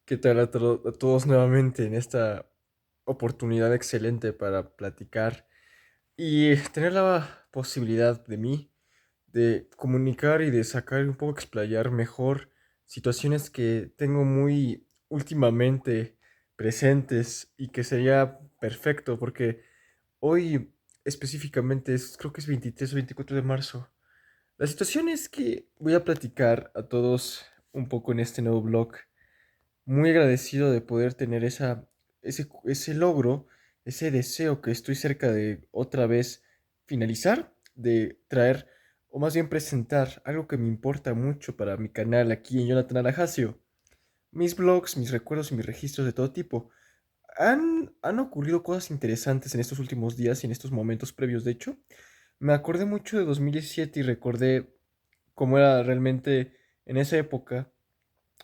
¿Qué tal a todos nuevamente en esta oportunidad excelente para platicar y tener la posibilidad de mí de comunicar y de sacar un poco, explayar mejor situaciones que tengo muy últimamente presentes y que sería perfecto porque hoy específicamente creo que es 23 o 24 de marzo. La situación es que voy a platicar a todos un poco en este nuevo blog, muy agradecido de poder tener ese logro, ese deseo que estoy cerca de otra vez finalizar, de traer, o más bien presentar algo que me importa mucho para mi canal aquí en Jonathan Alajasio. Mis blogs, mis recuerdos y mis registros de todo tipo. Han ocurrido cosas interesantes en estos últimos días y en estos momentos previos, de hecho. Me acordé mucho de 2017 y recordé cómo era realmente en esa época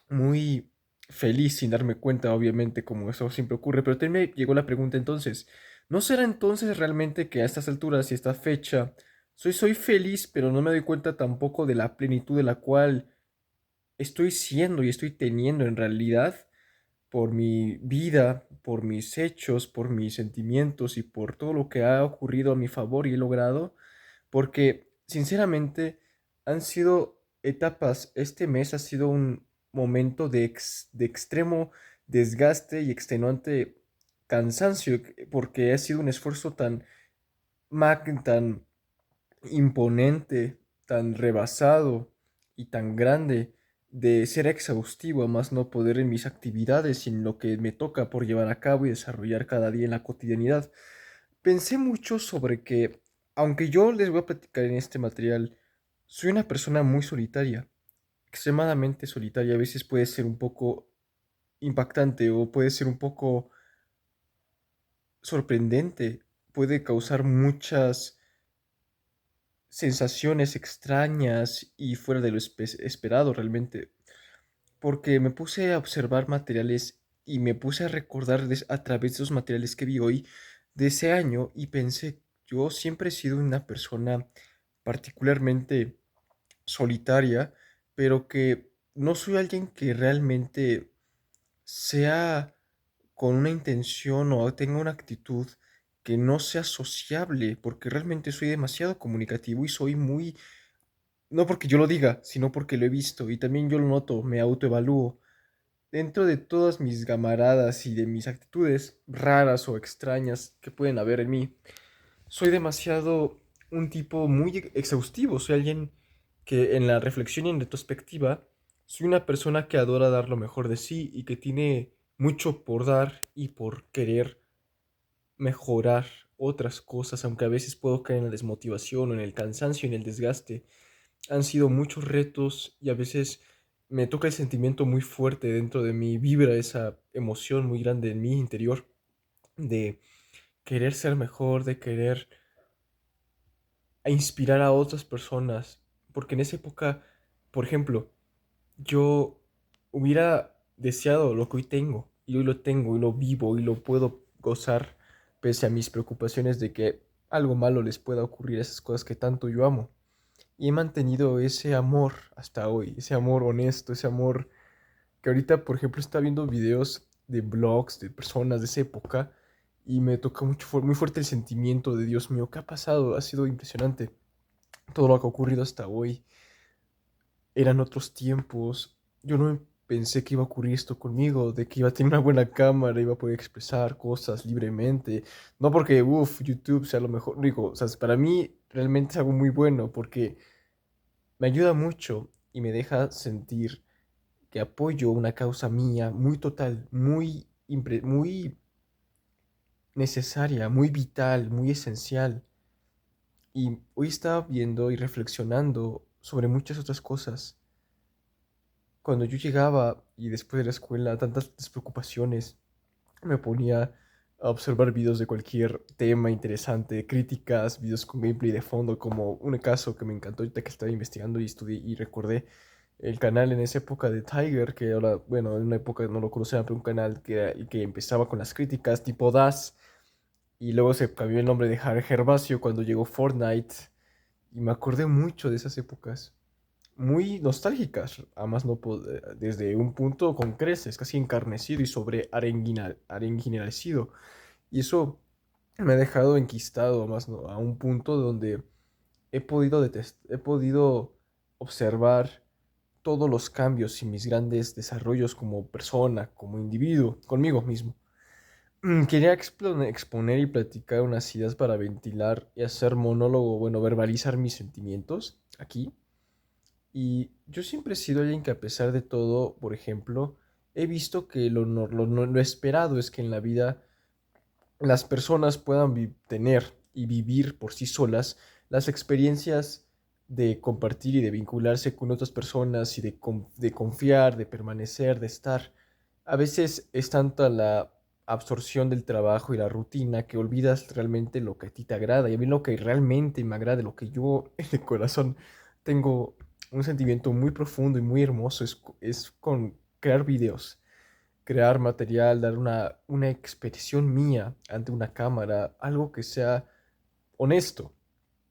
muy feliz sin darme cuenta, obviamente, como eso siempre ocurre, pero también me llegó la pregunta entonces, ¿no será entonces realmente que a estas alturas y esta fecha soy feliz, pero no me doy cuenta tampoco de la plenitud de la cual estoy siendo y estoy teniendo en realidad por mi vida, por mis hechos, por mis sentimientos y por todo lo que ha ocurrido a mi favor y he logrado? Porque sinceramente han sido etapas, este mes ha sido un momento de extremo desgaste y extenuante cansancio, porque ha sido un esfuerzo tan imponente, tan rebasado y tan grande de ser exhaustivo a más no poder en mis actividades y en lo que me toca por llevar a cabo y desarrollar cada día en la cotidianidad. Pensé mucho sobre que, aunque yo les voy a platicar en este material, soy una persona muy solitaria, extremadamente solitaria. A veces puede ser un poco impactante o puede ser un poco sorprendente, puede causar muchas sensaciones extrañas y fuera de lo esperado realmente, porque me puse a observar materiales y me puse a recordar a través de esos materiales que vi hoy de ese año y pensé, yo siempre he sido una persona particularmente solitaria, pero que no soy alguien que realmente sea con una intención o tenga una actitud que no sea sociable, porque realmente soy demasiado comunicativo y soy muy, no porque yo lo diga, sino porque lo he visto y también yo lo noto, me autoevalúo. Dentro de todas mis gamaradas y de mis actitudes raras o extrañas que pueden haber en mí, soy demasiado un tipo muy exhaustivo. Soy alguien que en la reflexión y en retrospectiva, soy una persona que adora dar lo mejor de sí y que tiene mucho por dar y por querer mejorar otras cosas, aunque a veces puedo caer en la desmotivación o en el cansancio y en el desgaste. Han sido muchos retos y a veces me toca el sentimiento muy fuerte dentro de mí, vibra esa emoción muy grande en mi interior de querer ser mejor, de querer inspirar a otras personas, porque en esa época, por ejemplo, yo hubiera deseado lo que hoy tengo, y hoy lo tengo, y lo vivo, y lo puedo gozar, pese a mis preocupaciones de que algo malo les pueda ocurrir a esas cosas que tanto yo amo. Y he mantenido ese amor hasta hoy, ese amor honesto, ese amor que ahorita, por ejemplo, está viendo videos de blogs de personas de esa época y me toca mucho, muy fuerte el sentimiento de Dios mío, ¿qué ha pasado? Ha sido impresionante todo lo que ha ocurrido hasta hoy. Eran otros tiempos. Yo no pensé que iba a ocurrir esto conmigo, de que iba a tener una buena cámara, iba a poder expresar cosas libremente. No porque, uff, YouTube sea lo mejor. Digo, o sea, para mí realmente es algo muy bueno porque me ayuda mucho y me deja sentir que apoyo una causa mía muy total, muy necesaria, muy vital, muy esencial. Y hoy estaba viendo y reflexionando sobre muchas otras cosas. Cuando yo llegaba y después de la escuela, tantas despreocupaciones, me ponía a observar videos de cualquier tema interesante, críticas, videos con gameplay de fondo, como un caso que me encantó ahorita que estaba investigando y estudié y recordé el canal en esa época de Tiger, que ahora, bueno, en una época no lo conocía, pero un canal que empezaba con las críticas tipo Das, y luego se cambió el nombre de Gervasio cuando llegó Fortnite, y me acordé mucho de esas épocas, muy nostálgicas, además no desde un punto con creces, casi encarnecido y sobre arenginalcido. Y eso me ha dejado enquistado más a un punto donde he podido observar todos los cambios y mis grandes desarrollos como persona, como individuo, conmigo mismo. Quería exponer y platicar unas ideas para ventilar y hacer monólogo, bueno, verbalizar mis sentimientos aquí. Y yo siempre he sido alguien que a pesar de todo, por ejemplo, he visto que lo esperado es que en la vida las personas puedan tener y vivir por sí solas las experiencias de compartir y de vincularse con otras personas y de confiar, de permanecer, de estar. A veces es tanta la absorción del trabajo y la rutina que olvidas realmente lo que a ti te agrada. Y a mí lo que realmente me agrada, lo que yo en el corazón tengo un sentimiento muy profundo y muy hermoso es con crear videos, crear material, dar una expresión mía ante una cámara, algo que sea honesto,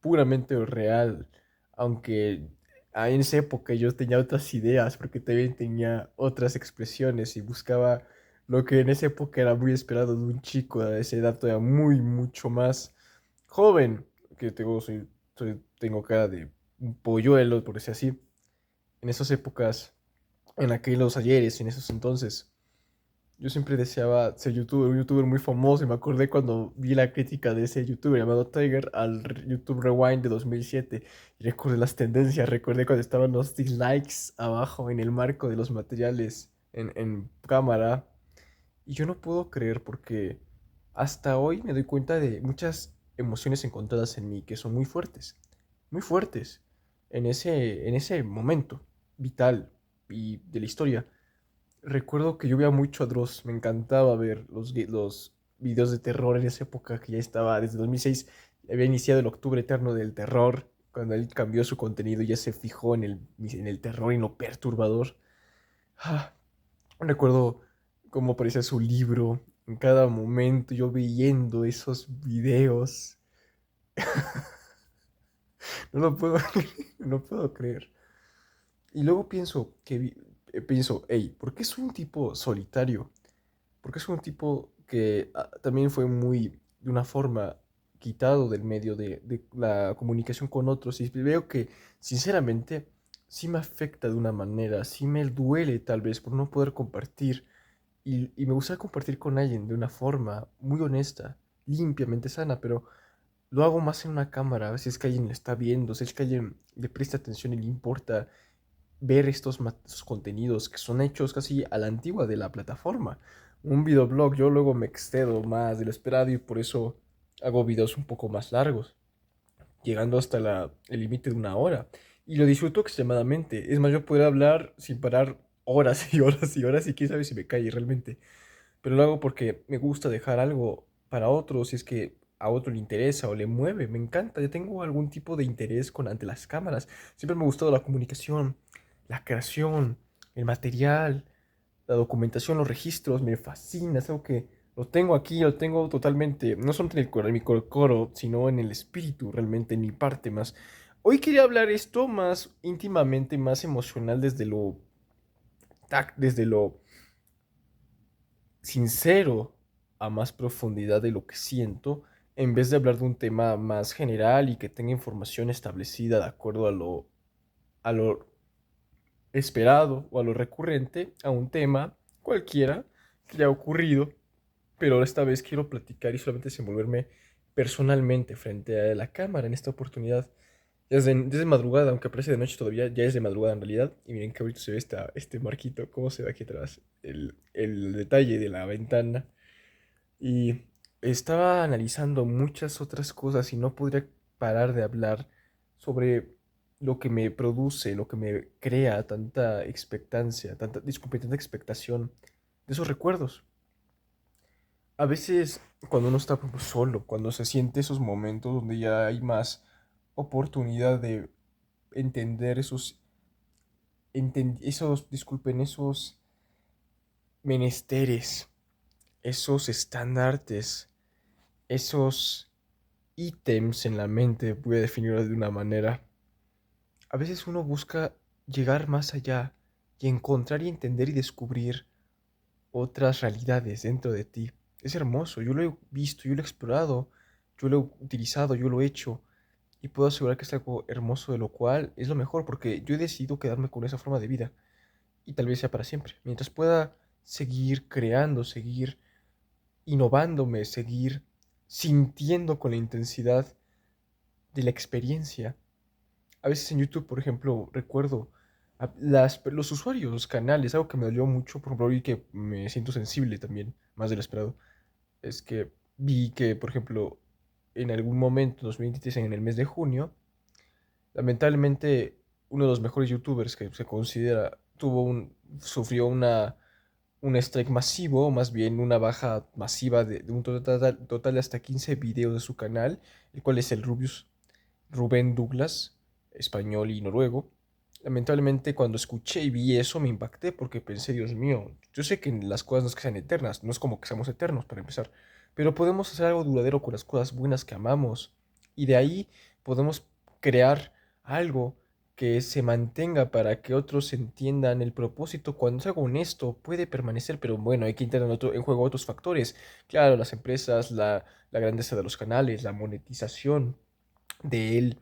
puramente real, aunque en esa época yo tenía otras ideas, porque también tenía otras expresiones y buscaba lo que en esa época era muy esperado de un chico de esa edad todavía mucho más joven, que tengo cara de un polluelo, por decir así, en esas épocas, en aquellos ayeres, en esos entonces. Yo siempre deseaba ser youtuber, un youtuber muy famoso y me acordé cuando vi la crítica de ese youtuber llamado Tiger al YouTube Rewind de 2007 y recordé las tendencias, recordé cuando estaban los dislikes abajo en el marco de los materiales en cámara y yo no puedo creer porque hasta hoy me doy cuenta de muchas emociones encontradas en mí que son muy fuertes en ese momento vital y de la historia. Recuerdo que yo veía mucho a Dross, me encantaba ver los videos de terror en esa época que ya estaba, desde 2006, había iniciado el octubre eterno del terror, cuando él cambió su contenido y ya se fijó en el terror y en lo perturbador. Ah, recuerdo cómo aparecía su libro en cada momento, yo viendo esos videos. No lo puedo, no puedo creer. Y luego pienso, hey, ¿por qué soy un tipo solitario? Porque es un tipo que también fue muy, de una forma, quitado del medio de la comunicación con otros. Y veo que, sinceramente, sí me afecta de una manera, sí me duele tal vez por no poder compartir. Y me gustaría compartir con alguien de una forma muy honesta, limpiamente sana, pero lo hago más en una cámara, si es que alguien le está viendo, si es que alguien le presta atención y le importa ver estos contenidos que son hechos casi a la antigua de la plataforma. Un videoblog, yo luego me excedo más de lo esperado y por eso hago videos un poco más largos, llegando hasta el límite de una hora. Y lo disfruto extremadamente. Es más, yo puedo hablar sin parar horas y horas y horas y quién sabe si me cae realmente. Pero lo hago porque me gusta dejar algo para otro, si es que a otro le interesa o le mueve, me encanta. Yo tengo algún tipo de interés ante las cámaras. Siempre me ha gustado la comunicación, la creación, el material, la documentación, los registros, me fascina. Es algo que lo tengo aquí, lo tengo totalmente, no solo en en mi coro, sino en el espíritu, realmente, en mi parte más. Hoy quería hablar esto más íntimamente, más emocional desde lo sincero a más profundidad de lo que siento, en vez de hablar de un tema más general y que tenga información establecida de acuerdo a lo esperado o a lo recurrente, a un tema cualquiera que ya ha ocurrido, pero esta vez quiero platicar y solamente desenvolverme personalmente frente a la cámara en esta oportunidad. Desde madrugada, aunque parece de noche todavía, ya es de madrugada en realidad. Y miren que ahorita se ve este marquito, cómo se ve aquí atrás, el detalle de la ventana. Y estaba analizando muchas otras cosas y no podría parar de hablar sobre lo que me produce, lo que me crea tanta expectancia, disculpe, tanta expectación de esos recuerdos. A veces, cuando uno está solo, cuando se siente esos momentos donde ya hay más oportunidad de entender esos menesteres, esos estandartes, esos ítems en la mente, voy a definirlo de una manera. A veces uno busca llegar más allá y encontrar y entender y descubrir otras realidades dentro de ti. Es hermoso, yo lo he visto, yo lo he explorado, yo lo he utilizado, yo lo he hecho y puedo asegurar que es algo hermoso de lo cual es lo mejor porque yo he decidido quedarme con esa forma de vida y tal vez sea para siempre. Mientras pueda seguir creando, seguir innovándome, seguir sintiendo con la intensidad de la experiencia. A veces en YouTube, por ejemplo, recuerdo los usuarios, los canales, algo que me dolió mucho, por ejemplo, y que me siento sensible también, más de lo esperado, es que vi que, por ejemplo, en algún momento, 2023, en el mes de junio, lamentablemente uno de los mejores youtubers que se considera sufrió un strike masivo, o más bien una baja masiva de un total de hasta 15 videos de su canal, el cual es el Rubén Douglas, español y noruego. Lamentablemente cuando escuché y vi eso me impacté porque pensé, Dios mío, yo sé que las cosas no es que sean eternas, no es como que seamos eternos para empezar, pero podemos hacer algo duradero con las cosas buenas que amamos y de ahí podemos crear algo que se mantenga para que otros entiendan el propósito. Cuando es algo honesto puede permanecer, pero bueno, hay que entrar en juego otros factores. Claro, las empresas, la grandeza de los canales, la monetización de él,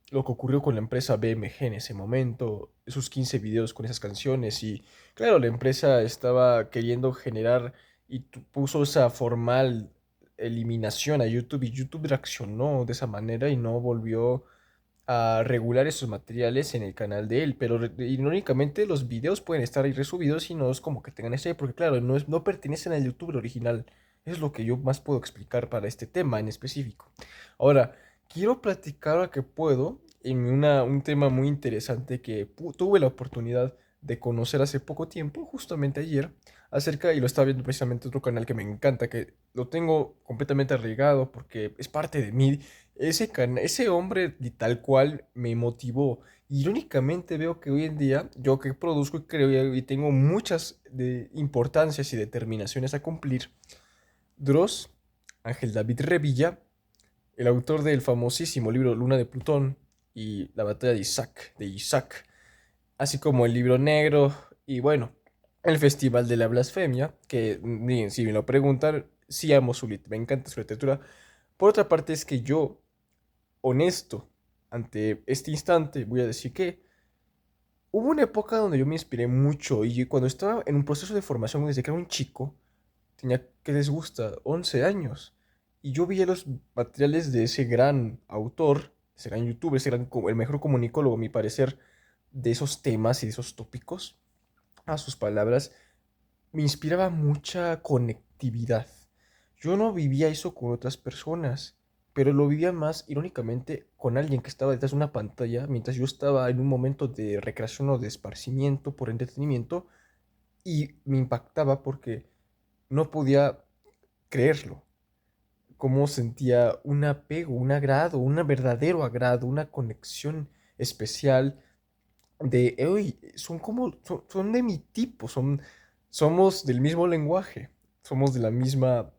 lo que ocurrió con la empresa BMG en ese momento, esos 15 videos con esas canciones y claro, la empresa estaba queriendo generar y puso esa formal eliminación a YouTube y YouTube reaccionó de esa manera y no volvió a regular esos materiales en el canal de él, pero irónicamente los videos pueden estar ahí resubidos y no es como que tengan ese, porque claro, no pertenecen al youtuber original. Eso es lo que yo más puedo explicar para este tema en específico. Ahora, quiero platicar a que puedo en un tema muy interesante que tuve la oportunidad de conocer hace poco tiempo, justamente ayer, y lo estaba viendo precisamente otro canal que me encanta, que lo tengo completamente arraigado porque es parte de mí. Ese hombre y tal cual me motivó. Irónicamente veo que hoy en día yo que produzco y creo y tengo muchas importancias y determinaciones a cumplir. Dross, Ángel David Revilla, el autor del famosísimo libro Luna de Plutón y La batalla de Isaac, así como el libro negro y bueno, el Festival de la Blasfemia, que si me lo preguntan, sí amo me encanta su literatura. Por otra parte es que yo honesto ante este instante, voy a decir que hubo una época donde yo me inspiré mucho y cuando estaba en un proceso de formación desde que era un chico, tenía que les gusta 11 años y yo veía los materiales de ese gran autor, ese gran youtuber, el mejor comunicólogo, a mi parecer, de esos temas y de esos tópicos, a sus palabras, me inspiraba mucha conectividad. Yo no vivía eso con otras personas, pero lo vivía más irónicamente con alguien que estaba detrás de una pantalla mientras yo estaba en un momento de recreación o de esparcimiento por entretenimiento y me impactaba porque no podía creerlo. Cómo sentía un apego, un agrado, un verdadero agrado, una conexión especial de, "Ey, son de mi tipo, somos del mismo lenguaje, somos de la misma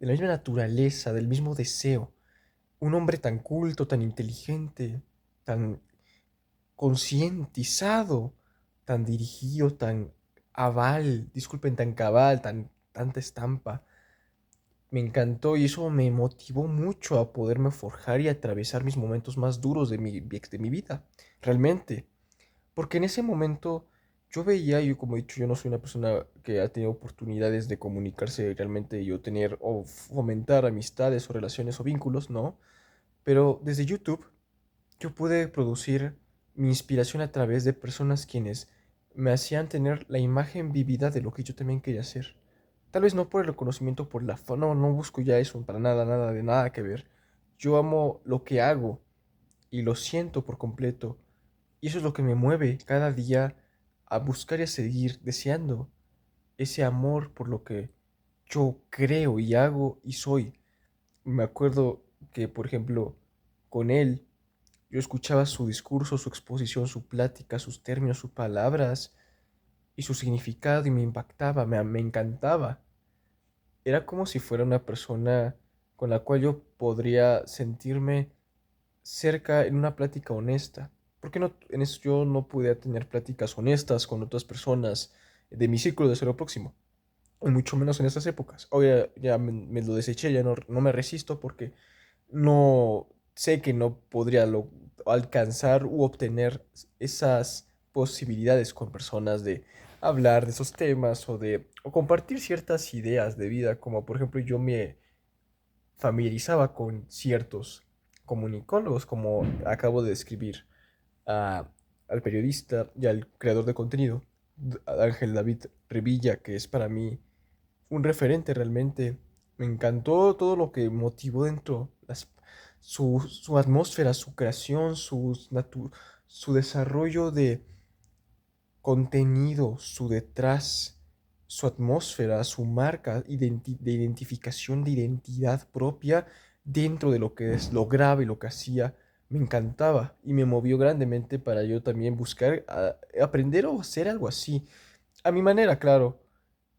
naturaleza, del mismo deseo. Un hombre tan culto, tan inteligente, tan concientizado, tan dirigido, tan disculpen, tan cabal, tanta estampa. Me encantó y eso me motivó mucho a poderme forjar y atravesar mis momentos más duros de mi vida, realmente. Porque en ese momento yo veía, yo como he dicho, yo no soy una persona que ha tenido oportunidades de comunicarse realmente y o tener o fomentar amistades o relaciones o vínculos, ¿no? Pero desde YouTube yo pude producir mi inspiración a través de personas quienes me hacían tener la imagen vivida de lo que yo también quería hacer. Tal vez no por el reconocimiento, por la fama, no, no busco ya eso, para nada, nada, de nada que ver. Yo amo lo que hago y lo siento por completo. Y eso es lo que me mueve cada día a buscar y a seguir deseando ese amor por lo que yo creo y hago y soy. Me acuerdo que, por ejemplo, con él, yo escuchaba su discurso, su exposición, su plática, sus términos, sus palabras y su significado y me impactaba, me encantaba. Era como si fuera una persona con la cual yo podría sentirme cerca en una plática honesta, ¿Por qué no, en eso yo no pude tener pláticas honestas con otras personas de mi círculo de cero próximo? Y mucho menos en esas épocas. Hoy ya me lo deseché, ya no me resisto porque no sé que no podría alcanzar u obtener esas posibilidades con personas de hablar de esos temas o compartir ciertas ideas de vida, como por ejemplo yo me familiarizaba con ciertos comunicólogos, como acabo de describir a- al periodista y al creador de contenido, Ángel David Revilla, que es para mí un referente realmente. Me encantó todo lo que motivó dentro, su atmósfera, su creación, su desarrollo de contenido, su detrás, su atmósfera, su marca de identificación, de identidad propia dentro de lo que es lo grave, lo que hacía. Me encantaba y me movió grandemente para yo también buscar aprender o hacer algo así, a mi manera, claro.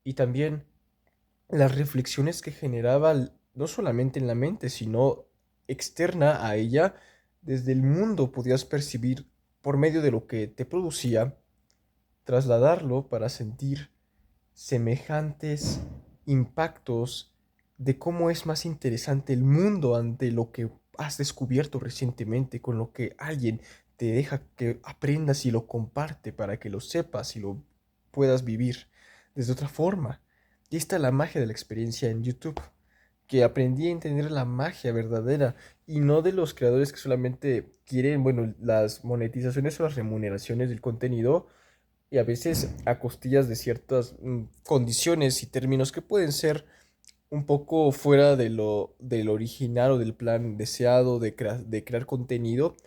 Y también las reflexiones que generaba no solamente en la mente, sino externa a ella, desde el mundo podías percibir por medio de lo que te producía, trasladarlo para sentir semejantes impactos de cómo es más interesante el mundo ante lo que has descubierto recientemente, con lo que alguien te deja que aprendas y lo comparte para que lo sepas y lo puedas vivir desde otra forma. Y esta es la magia de la experiencia en YouTube, que aprendí a entender la magia verdadera y no de los creadores que solamente quieren, bueno, las monetizaciones o las remuneraciones del contenido y a veces a costillas de ciertas condiciones y términos que pueden ser un poco fuera del original o del plan deseado de crear contenido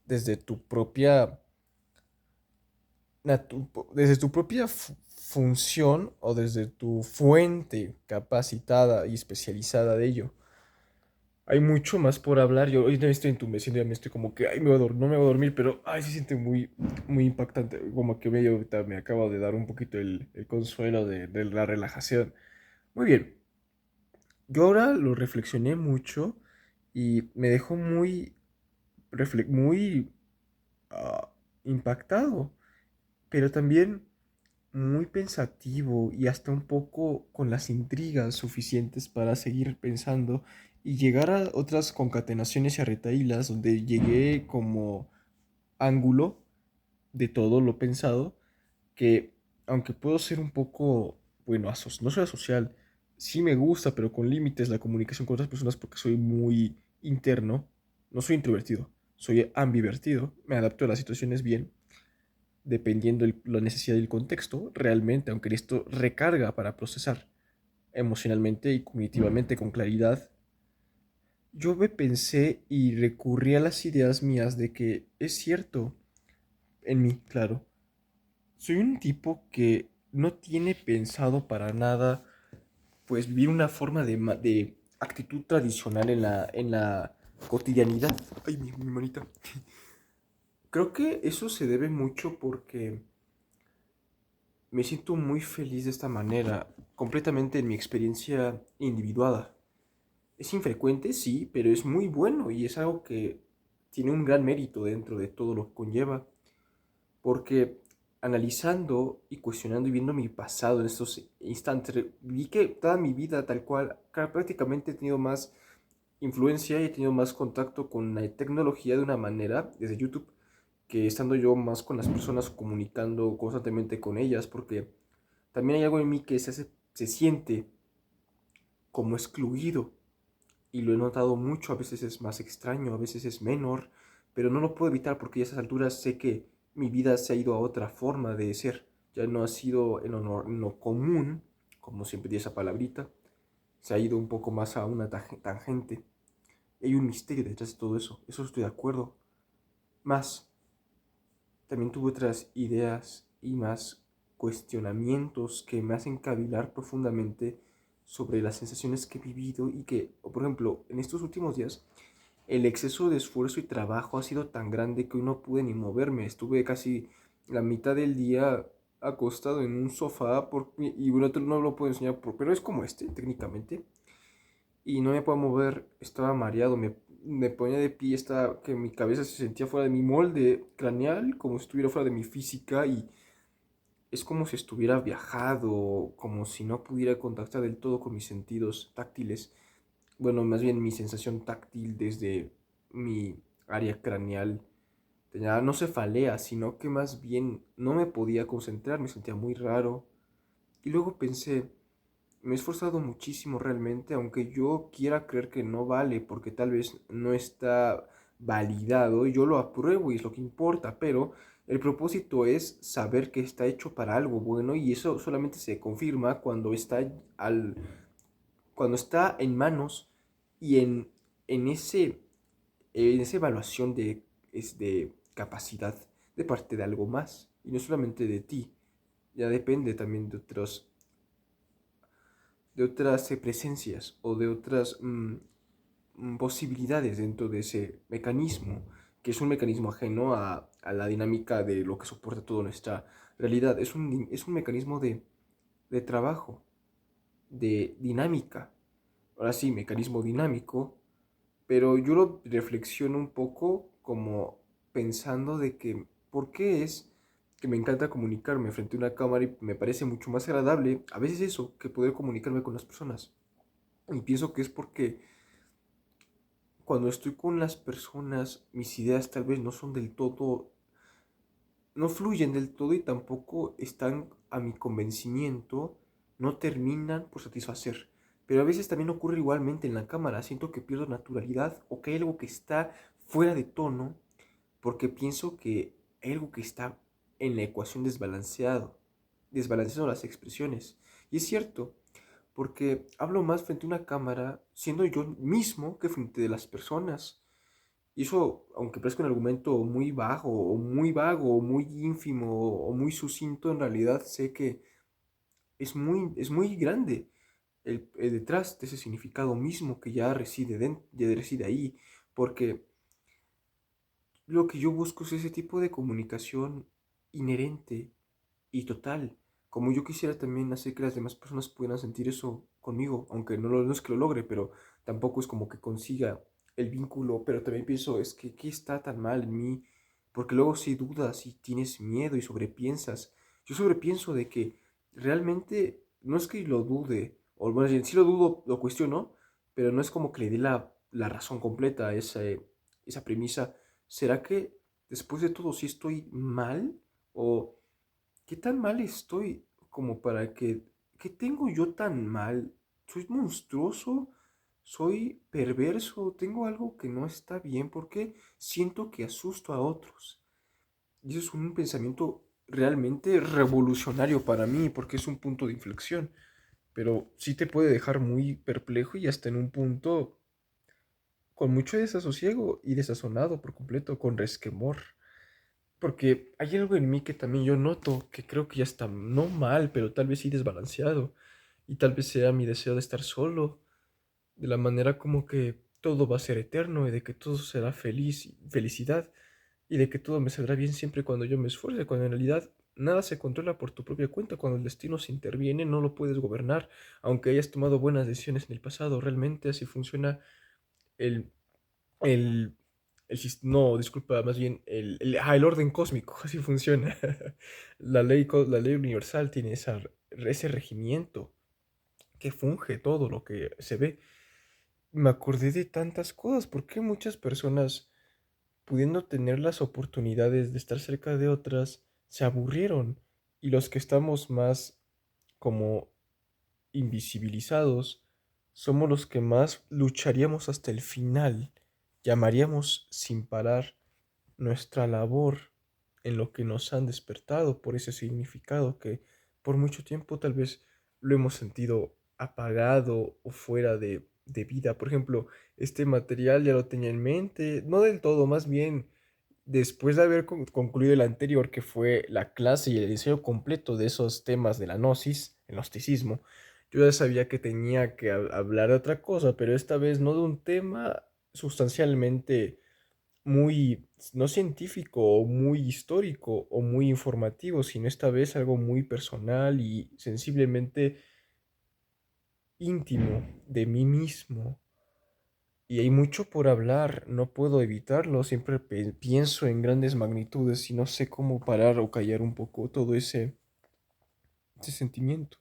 desde tu propia, desde tu propia función o desde tu fuente capacitada y especializada de ello. Hay mucho más por hablar. Yo hoy me estoy entumeciendo, ya me estoy como que, ay, no me voy a dormir, pero, ay, se siente muy impactante. Como que medio ahorita me acabo de dar un poquito el consuelo de la relajación. Muy bien. Yo ahora lo reflexioné mucho y me dejó muy ah, impactado, pero también muy pensativo y hasta un poco con las intrigas suficientes para seguir pensando y llegar a otras concatenaciones y a retahílas donde llegué como ángulo de todo lo pensado, que aunque puedo ser un poco, bueno, no soy asocial, sí me gusta, pero con límites la comunicación con otras personas porque soy muy interno, no soy introvertido, soy ambivertido, me adapto a las situaciones bien dependiendo la necesidad del contexto, realmente, aunque esto recarga para procesar emocionalmente y cognitivamente con claridad, yo me pensé y recurrí a las ideas mías de que es cierto, en mí, claro, soy un tipo que no tiene pensado para nada, pues, vivir una forma de actitud tradicional en la cotidianidad. Ay, mi manita. Creo que eso se debe mucho porque me siento muy feliz de esta manera, completamente en mi experiencia individuada. Es infrecuente, sí, pero es muy bueno y es algo que tiene un gran mérito dentro de todo lo que conlleva, porque analizando y cuestionando y viendo mi pasado en estos instantes, vi que toda mi vida tal cual, prácticamente he tenido más influencia y he tenido más contacto con la tecnología de una manera, desde YouTube, que estando yo más con las personas comunicando constantemente con ellas, porque también hay algo en mí que se siente como excluido y lo he notado mucho, a veces es más extraño, a veces es menor, pero no lo puedo evitar porque a esas alturas sé que mi vida se ha ido a otra forma de ser, ya no ha sido en lo común, como siempre di esa palabrita, se ha ido un poco más a una tangente. Hay un misterio detrás de todo eso estoy de acuerdo. Más, también tuve otras ideas y más cuestionamientos que me hacen cavilar profundamente sobre las sensaciones que he vivido y que, por ejemplo, en estos últimos días, el exceso de esfuerzo y trabajo ha sido tan grande que hoy no pude ni moverme. Estuve casi la mitad del día acostado en un sofá y bueno, no lo puedo enseñar, pero es como este, técnicamente. Y no me puedo mover, estaba mareado, me ponía de pie, que mi cabeza se sentía fuera de mi molde craneal, como si estuviera fuera de mi física y es como si estuviera viajado, como si no pudiera contactar del todo con mis sentidos táctiles. Bueno, más bien mi sensación táctil desde mi área craneal. Tenía no cefalea, sino que más bien no me podía concentrar, me sentía muy raro. Y luego pensé, me he esforzado muchísimo realmente, aunque yo quiera creer que no vale, porque tal vez no está validado, yo lo apruebo y es lo que importa, pero el propósito es saber que está hecho para algo bueno y eso solamente se confirma al, cuando está en manos y en ese, en esa evaluación de capacidad de parte de algo más y no solamente de ti, ya depende también de otras presencias o de otras posibilidades dentro de ese mecanismo, que es un mecanismo ajeno a la dinámica de lo que soporta toda nuestra realidad. Es un mecanismo de trabajo, de dinámica. Ahora sí, mecanismo dinámico, pero yo lo reflexiono un poco como pensando de que, ¿por qué es que me encanta comunicarme frente a una cámara y me parece mucho más agradable a veces eso que poder comunicarme con las personas? Y pienso que es porque cuando estoy con las personas, mis ideas tal vez no son del todo, no fluyen del todo y tampoco están a mi convencimiento, no terminan por satisfacer. Pero a veces también ocurre igualmente en la cámara, siento que pierdo naturalidad o que hay algo que está fuera de tono porque pienso que hay algo que está en la ecuación desbalanceando las expresiones. Y es cierto, porque hablo más frente a una cámara siendo yo mismo que frente a las personas. Y eso, aunque parezca un argumento muy bajo, o muy vago, o muy ínfimo, o muy sucinto, en realidad sé que es muy grande el detrás de ese significado mismo que ya reside ahí. Porque lo que yo busco es ese tipo de comunicación inherente y total. Como yo quisiera también hacer que las demás personas pudieran sentir eso conmigo, aunque no es que lo logre, pero tampoco es como que consiga el vínculo, pero también pienso, es que ¿qué está tan mal en mí? Porque luego si dudas y tienes miedo y sobrepiensas, yo sobrepienso de que realmente no es que lo dude, o bueno, si lo dudo, lo cuestiono, pero no es como que le dé la razón completa a esa premisa. ¿Será que después de todo sí estoy mal? ¿O qué tan mal estoy como para que... ¿Qué tengo yo tan mal? ¿Soy monstruoso? ¿Soy perverso? ¿Tengo algo que no está bien? Porque siento que asusto a otros. Y eso es un pensamiento realmente revolucionario para mí, porque es un punto de inflexión. Pero sí te puede dejar muy perplejo y hasta en un punto con mucho desasosiego y desazonado por completo, con resquemor. Porque hay algo en mí que también yo noto, que creo que ya está no mal, pero tal vez sí desbalanceado. Y tal vez sea mi deseo de estar solo, de la manera como que todo va a ser eterno y de que todo será felicidad y de que todo me saldrá bien siempre cuando yo me esfuerce, cuando en realidad nada se controla por tu propia cuenta, cuando el destino se interviene, no lo puedes gobernar, aunque hayas tomado buenas decisiones en el pasado, realmente así funciona el el, no, disculpa, más bien el orden cósmico, así funciona. La ley universal tiene ese regimiento que funge todo lo que se ve. Me acordé de tantas cosas, porque muchas personas, pudiendo tener las oportunidades de estar cerca de otras, se aburrieron? Y los que estamos más como invisibilizados, somos los que más lucharíamos hasta el final, llamaríamos sin parar nuestra labor en lo que nos han despertado por ese significado que por mucho tiempo tal vez lo hemos sentido apagado o fuera de vida. Por ejemplo, este material ya lo tenía en mente, no del todo, más bien después de haber concluido el anterior, que fue la clase y el ensayo completo de esos temas de la gnosis, el gnosticismo, yo ya sabía que tenía que hablar de otra cosa, pero esta vez no de un tema sustancialmente muy, no científico o muy histórico o muy informativo, sino esta vez algo muy personal y sensiblemente íntimo de mí mismo. Y hay mucho por hablar, no puedo evitarlo, siempre pienso en grandes magnitudes y no sé cómo parar o callar un poco todo ese sentimiento.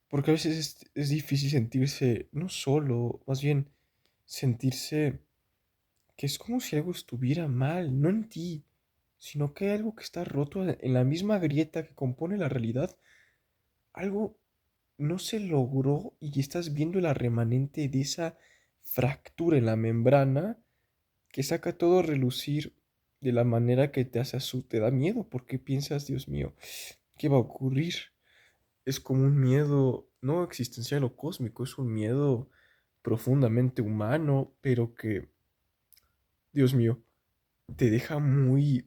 Porque a veces es difícil sentirse, no solo, más bien sentirse que es como si algo estuviera mal, no en ti, sino que hay algo que está roto en la misma grieta que compone la realidad. Algo no se logró y estás viendo la remanente de esa fractura en la membrana que saca todo a relucir de la manera que te hace te da miedo, porque piensas, Dios mío, ¿qué va a ocurrir? Es como un miedo no existencial o cósmico, es un miedo profundamente humano, pero que, Dios mío, te deja wow,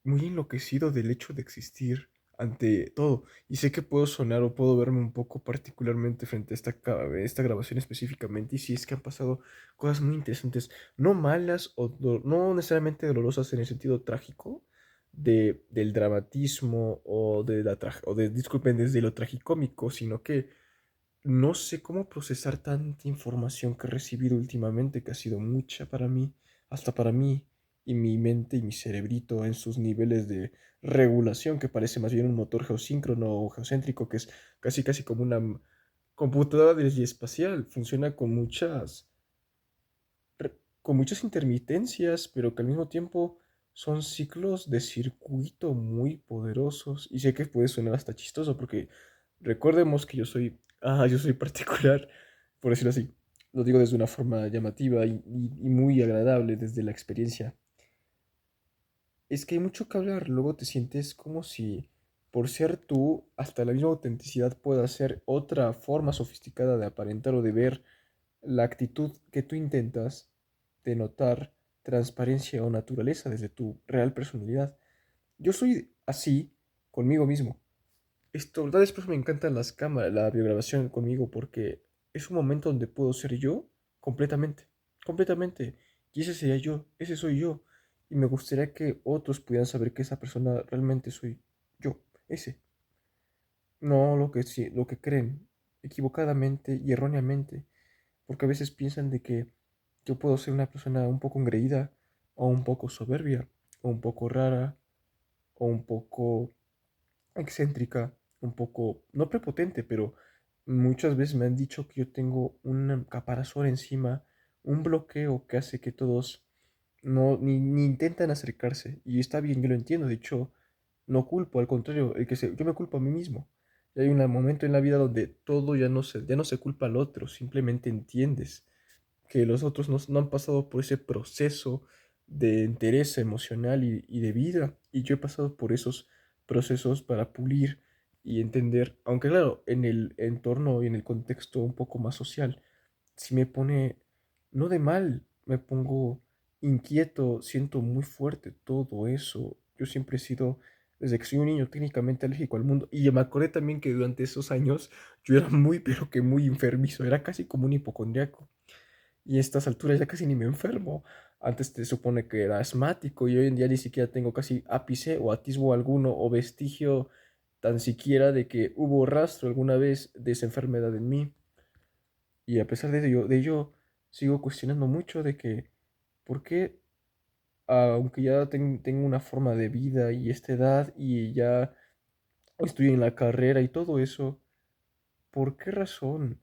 muy enloquecido del hecho de existir ante todo. Y sé que puedo sonar o puedo verme un poco particularmente frente a esta grabación específicamente, y si es que han pasado cosas muy interesantes, no malas o no necesariamente dolorosas en el sentido trágico del dramatismo o disculpen, desde lo tragicómico, sino que no sé cómo procesar tanta información que he recibido últimamente, que ha sido mucha para mí, hasta para mí, y mi mente y mi cerebrito en sus niveles de regulación, que parece más bien un motor geosíncrono o geocéntrico, que es casi casi como una computadora del espacial. Funciona con muchas intermitencias, pero que al mismo tiempo son ciclos de circuito muy poderosos. Y sé que puede sonar hasta chistoso, porque recordemos que yo soy particular, por decirlo así. Lo digo desde una forma llamativa y muy agradable desde la experiencia. Es que hay mucho que hablar, luego te sientes como si, por ser tú, hasta la misma autenticidad pueda ser otra forma sofisticada de aparentar o de ver la actitud que tú intentas de notar transparencia o naturaleza desde tu real personalidad. Yo soy así conmigo mismo. Esto, tal vez por eso me encantan las cámaras, la videograbación conmigo, porque es un momento donde puedo ser yo completamente, completamente. Y ese sería yo, ese soy yo. Y me gustaría que otros pudieran saber que esa persona realmente soy yo, ese. No lo que, lo que creen, equivocadamente y erróneamente. Porque a veces piensan de que yo puedo ser una persona un poco engreída, o un poco soberbia, o un poco rara, o un poco excéntrica, un poco, no prepotente, pero muchas veces me han dicho que yo tengo un caparazón encima, un bloqueo que hace que todos ni intentan acercarse. Y está bien, yo lo entiendo. De hecho, no culpo, al contrario, yo me culpo a mí mismo. Y hay un momento en la vida donde todo ya no se culpa al otro, simplemente entiendes que los otros no han pasado por ese proceso de interés emocional y de vida. Y yo he pasado por esos procesos para pulir y entender, aunque claro, en el entorno y en el contexto un poco más social, si me pone, no de mal, me pongo inquieto, siento muy fuerte todo eso. Yo siempre he sido, desde que soy un niño, técnicamente alérgico al mundo. Y me acordé también que durante esos años yo era muy, pero que muy enfermizo, era casi como un hipocondriaco. Y a estas alturas ya casi ni me enfermo. Antes te supone que era asmático y hoy en día ni siquiera tengo casi ápice o atisbo alguno o vestigio tan siquiera de que hubo rastro alguna vez de esa enfermedad en mí. Y a pesar de ello sigo cuestionando mucho de que, ¿por qué, aunque ya tengo una forma de vida y esta edad y ya estoy en la carrera y todo eso, por qué razón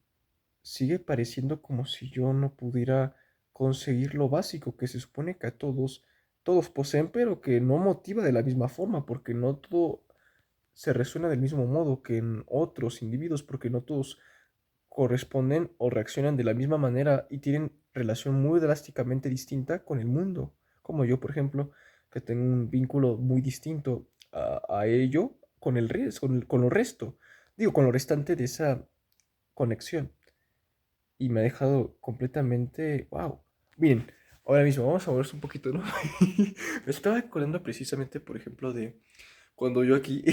sigue pareciendo como si yo no pudiera conseguir lo básico que se supone que a todos poseen, pero que no motiva de la misma forma, porque no todo se resuena del mismo modo que en otros individuos, porque no todos corresponden o reaccionan de la misma manera y tienen relación muy drásticamente distinta con el mundo, como yo, por ejemplo, que tengo un vínculo muy distinto a ello con con lo resto, digo, con lo restante de esa conexión y me ha dejado completamente, wow. Bien, ahora mismo vamos a volver un poquito, ¿no? Me estaba acordando precisamente, por ejemplo, de cuando yo aquí,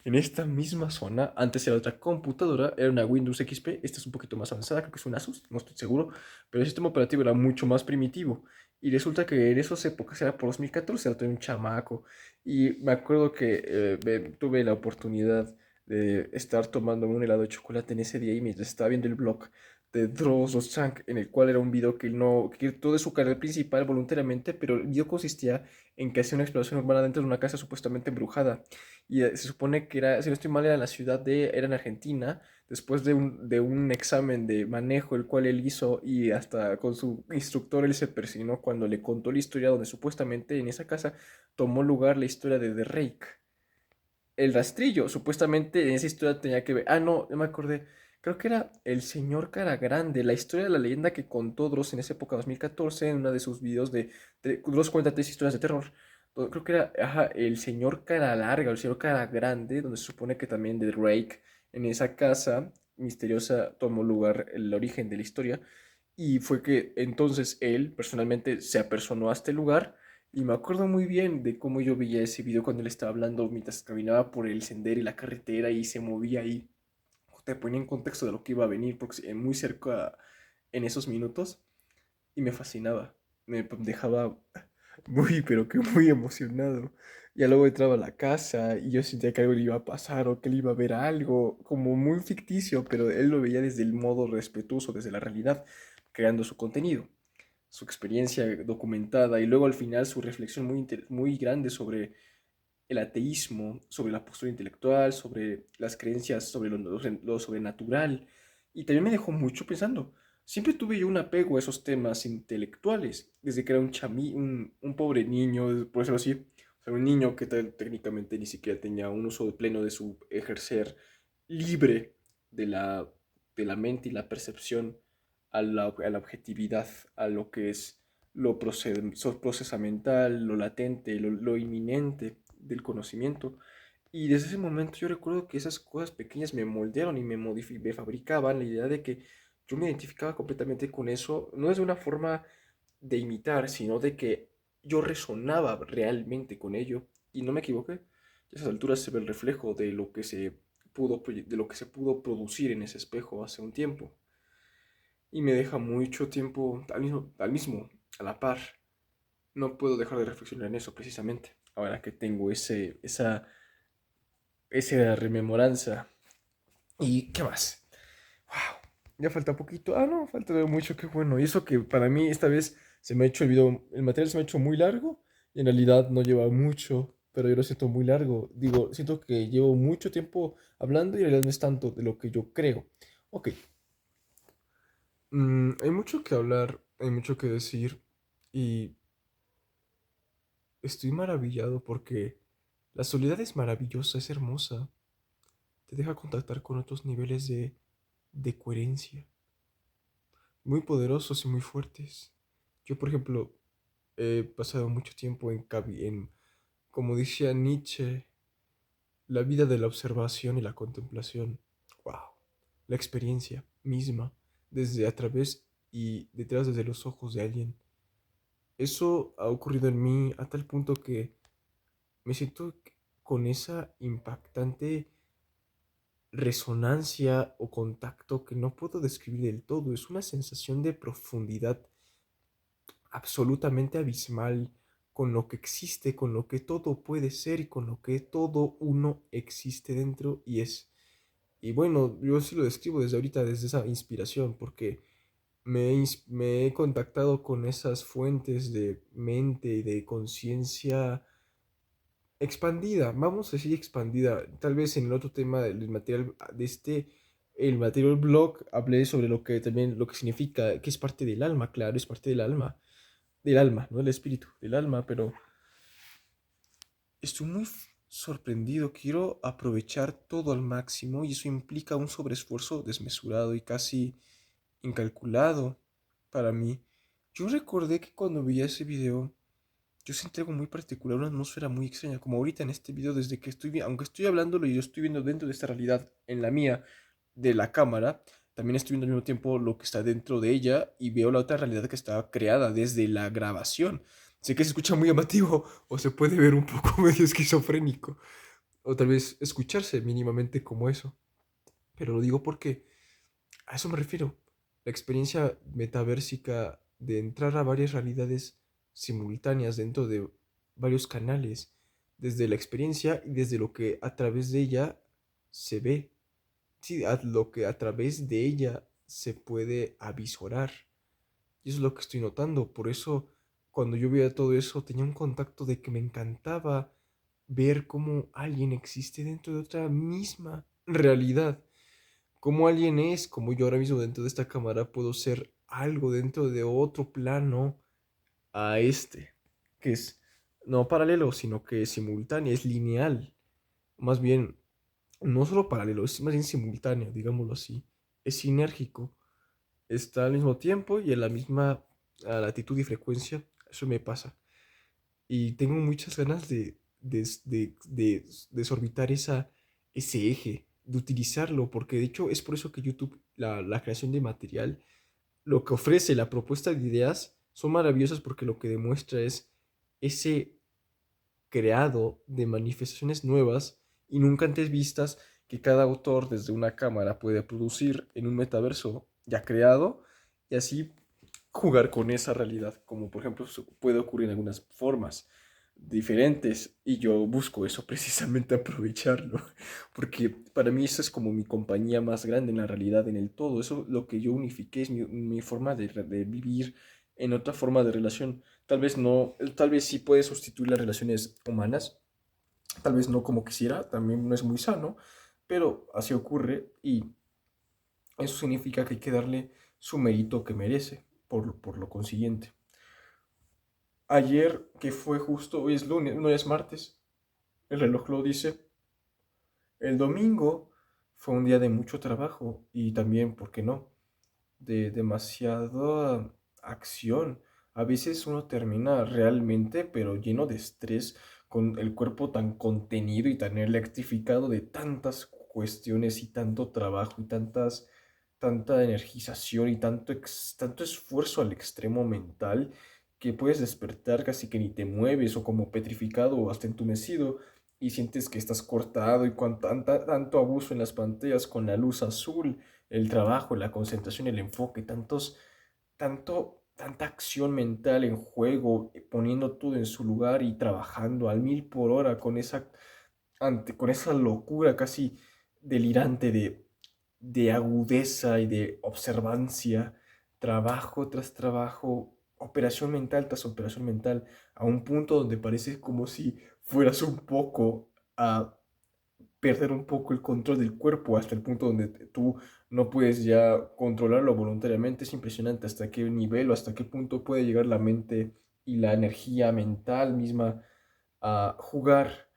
en esta misma zona, antes era otra computadora, era una Windows XP, esta es un poquito más avanzada, creo que es un Asus, no estoy seguro, pero el sistema operativo era mucho más primitivo. Y resulta que en esas épocas, era por 2014, era todavía un chamaco. Y me acuerdo que tuve la oportunidad de estar tomando un helado de chocolate en ese día y mientras estaba viendo el blog de Dross Chank, en el cual era un video que él no que quitó de su canal principal voluntariamente, pero el video consistía en que hacía una exploración urbana dentro de una casa supuestamente embrujada. Y se supone que era, si no estoy mal, era en la ciudad de, era en Argentina, después de un examen de manejo el cual él hizo y hasta con su instructor él se persignó cuando le contó la historia donde supuestamente en esa casa tomó lugar la historia de The Rake. El rastrillo, supuestamente en esa historia tenía que ver. Ah, no, no me acordé. Creo que era El Señor Cara Grande, la historia de la leyenda que contó Dross en esa época, 2014, en uno de sus videos de Dross cuenta tres historias de terror. Creo que era ajá, El Señor Cara Larga, o El Señor Cara Grande, donde se supone que también de Drake, en esa casa misteriosa, tomó lugar el origen de la historia. Y fue que entonces él personalmente se apersonó a este lugar y me acuerdo muy bien de cómo yo veía ese video cuando él estaba hablando mientras caminaba por el sendero y la carretera y se movía ahí. Te ponía en contexto de lo que iba a venir muy cerca en esos minutos y me fascinaba. Me dejaba muy, pero que muy emocionado. Ya luego entraba a la casa y yo sentía que algo le iba a pasar o que él iba a ver algo, como muy ficticio, pero él lo veía desde el modo respetuoso, desde la realidad, creando su contenido, su experiencia documentada y luego al final su reflexión muy grande sobre el ateísmo, sobre la postura intelectual, sobre las creencias, sobre lo sobrenatural. Y también me dejó mucho pensando. Siempre tuve yo un apego a esos temas intelectuales, desde que era un pobre niño, por decirlo así, o sea, un niño que técnicamente ni siquiera tenía un uso pleno de su ejercer libre de de la mente y la percepción a la objetividad, a lo que es procesamental, lo latente, lo inminente del conocimiento. Y desde ese momento yo recuerdo que esas cosas pequeñas me moldearon y me fabricaban la idea de que yo me identificaba completamente con eso, no es de una forma de imitar, sino de que yo resonaba realmente con ello y no me equivoqué. A esas alturas se ve el reflejo de lo que de lo que se pudo producir en ese espejo hace un tiempo y me deja mucho tiempo a la par. No puedo dejar de reflexionar en eso precisamente. Ahora que tengo esa rememoranza. ¿Y qué más? Wow, ya falta poquito. Ah, no, falta mucho, qué bueno. Y eso que para mí esta vez se me ha hecho el material se me ha hecho muy largo y en realidad no lleva mucho, pero yo lo siento muy largo. Digo, siento que llevo mucho tiempo hablando y en realidad no es tanto de lo que yo creo. Ok, hay mucho que hablar, hay mucho que decir y estoy maravillado porque la soledad es maravillosa, es hermosa. Te deja contactar con otros niveles de coherencia, muy poderosos y muy fuertes. Yo, por ejemplo, he pasado mucho tiempo como decía Nietzsche, la vida de la observación y la contemplación. ¡Wow! La experiencia misma, desde a través y detrás desde los ojos de alguien. Eso ha ocurrido en mí a tal punto que me siento con esa impactante resonancia o contacto que no puedo describir del todo. Es una sensación de profundidad absolutamente abismal con lo que existe, con lo que todo puede ser y con lo que todo uno existe dentro y es. Y bueno, yo sí lo describo desde ahorita, desde esa inspiración, porque me he contactado con esas fuentes de mente y de conciencia expandida, vamos a decir expandida. Tal vez en el otro tema del material el material blog, hablé sobre lo que también, lo que significa, que es parte del alma, claro, es parte del alma, no del espíritu, del alma, pero estoy muy sorprendido, quiero aprovechar todo al máximo y eso implica un sobreesfuerzo desmesurado y casi incalculado para mí. Yo recordé que cuando vi ese video, yo sentí algo muy particular, una atmósfera muy extraña, como ahorita en este video, desde que aunque estoy hablándolo y yo estoy viendo dentro de esta realidad, en la mía, de la cámara, también estoy viendo al mismo tiempo lo que está dentro de ella y veo la otra realidad que está creada desde la grabación. Sé que se escucha muy llamativo o se puede ver un poco medio esquizofrénico, o tal vez escucharse mínimamente como eso, pero lo digo porque a eso me refiero. La experiencia metaversica de entrar a varias realidades simultáneas dentro de varios canales, desde la experiencia y desde lo que a través de ella se ve. Sí, lo que a través de ella se puede avisorar. Y eso es lo que estoy notando. Por eso, cuando yo veía todo eso, tenía un contacto de que me encantaba ver cómo alguien existe dentro de otra misma realidad. Cómo alguien es, como yo ahora mismo dentro de esta cámara puedo ser algo dentro de otro plano a este, que es no paralelo, sino que es simultáneo, es lineal. Más bien, no solo paralelo, es más bien simultáneo, digámoslo así. Es sinérgico, está al mismo tiempo y en la misma latitud y frecuencia. Eso me pasa. Y tengo muchas ganas de desorbitar ese eje, de utilizarlo, porque de hecho es por eso que YouTube, la creación de material, lo que ofrece, la propuesta de ideas, son maravillosas porque lo que demuestra es ese creado de manifestaciones nuevas y nunca antes vistas que cada autor desde una cámara puede producir en un metaverso ya creado y así jugar con esa realidad, como por ejemplo puede ocurrir en algunas formas diferentes y yo busco eso precisamente aprovecharlo porque para mí eso es como mi compañía más grande en la realidad, en el todo, eso lo que yo unifiqué es mi forma de vivir en otra forma de relación. Tal vez no, tal vez sí puede sustituir las relaciones humanas, tal vez no como quisiera, también no es muy sano, pero así ocurre y eso significa que hay que darle su mérito que merece, por lo consiguiente. Ayer, que fue justo, hoy es lunes, no es martes, el reloj lo dice, el domingo fue un día de mucho trabajo y también, ¿por qué no?, de demasiada acción. A veces uno termina realmente, pero lleno de estrés, con el cuerpo tan contenido y tan electrificado de tantas cuestiones y tanto trabajo y tanta energización y tanto esfuerzo al extremo mental que puedes despertar casi que ni te mueves o como petrificado o hasta entumecido y sientes que estás cortado y con tanto abuso en las pantallas con la luz azul, el trabajo, la concentración, el enfoque, tanta acción mental en juego, poniendo todo en su lugar y trabajando al 1000 por hora con esa locura casi delirante de agudeza y de observancia, trabajo tras trabajo, operación mental tras operación mental, a un punto donde parece como si fueras un poco a perder un poco el control del cuerpo hasta el punto donde tú no puedes ya controlarlo voluntariamente. Es impresionante hasta qué nivel o hasta qué punto puede llegar la mente y la energía mental misma a jugar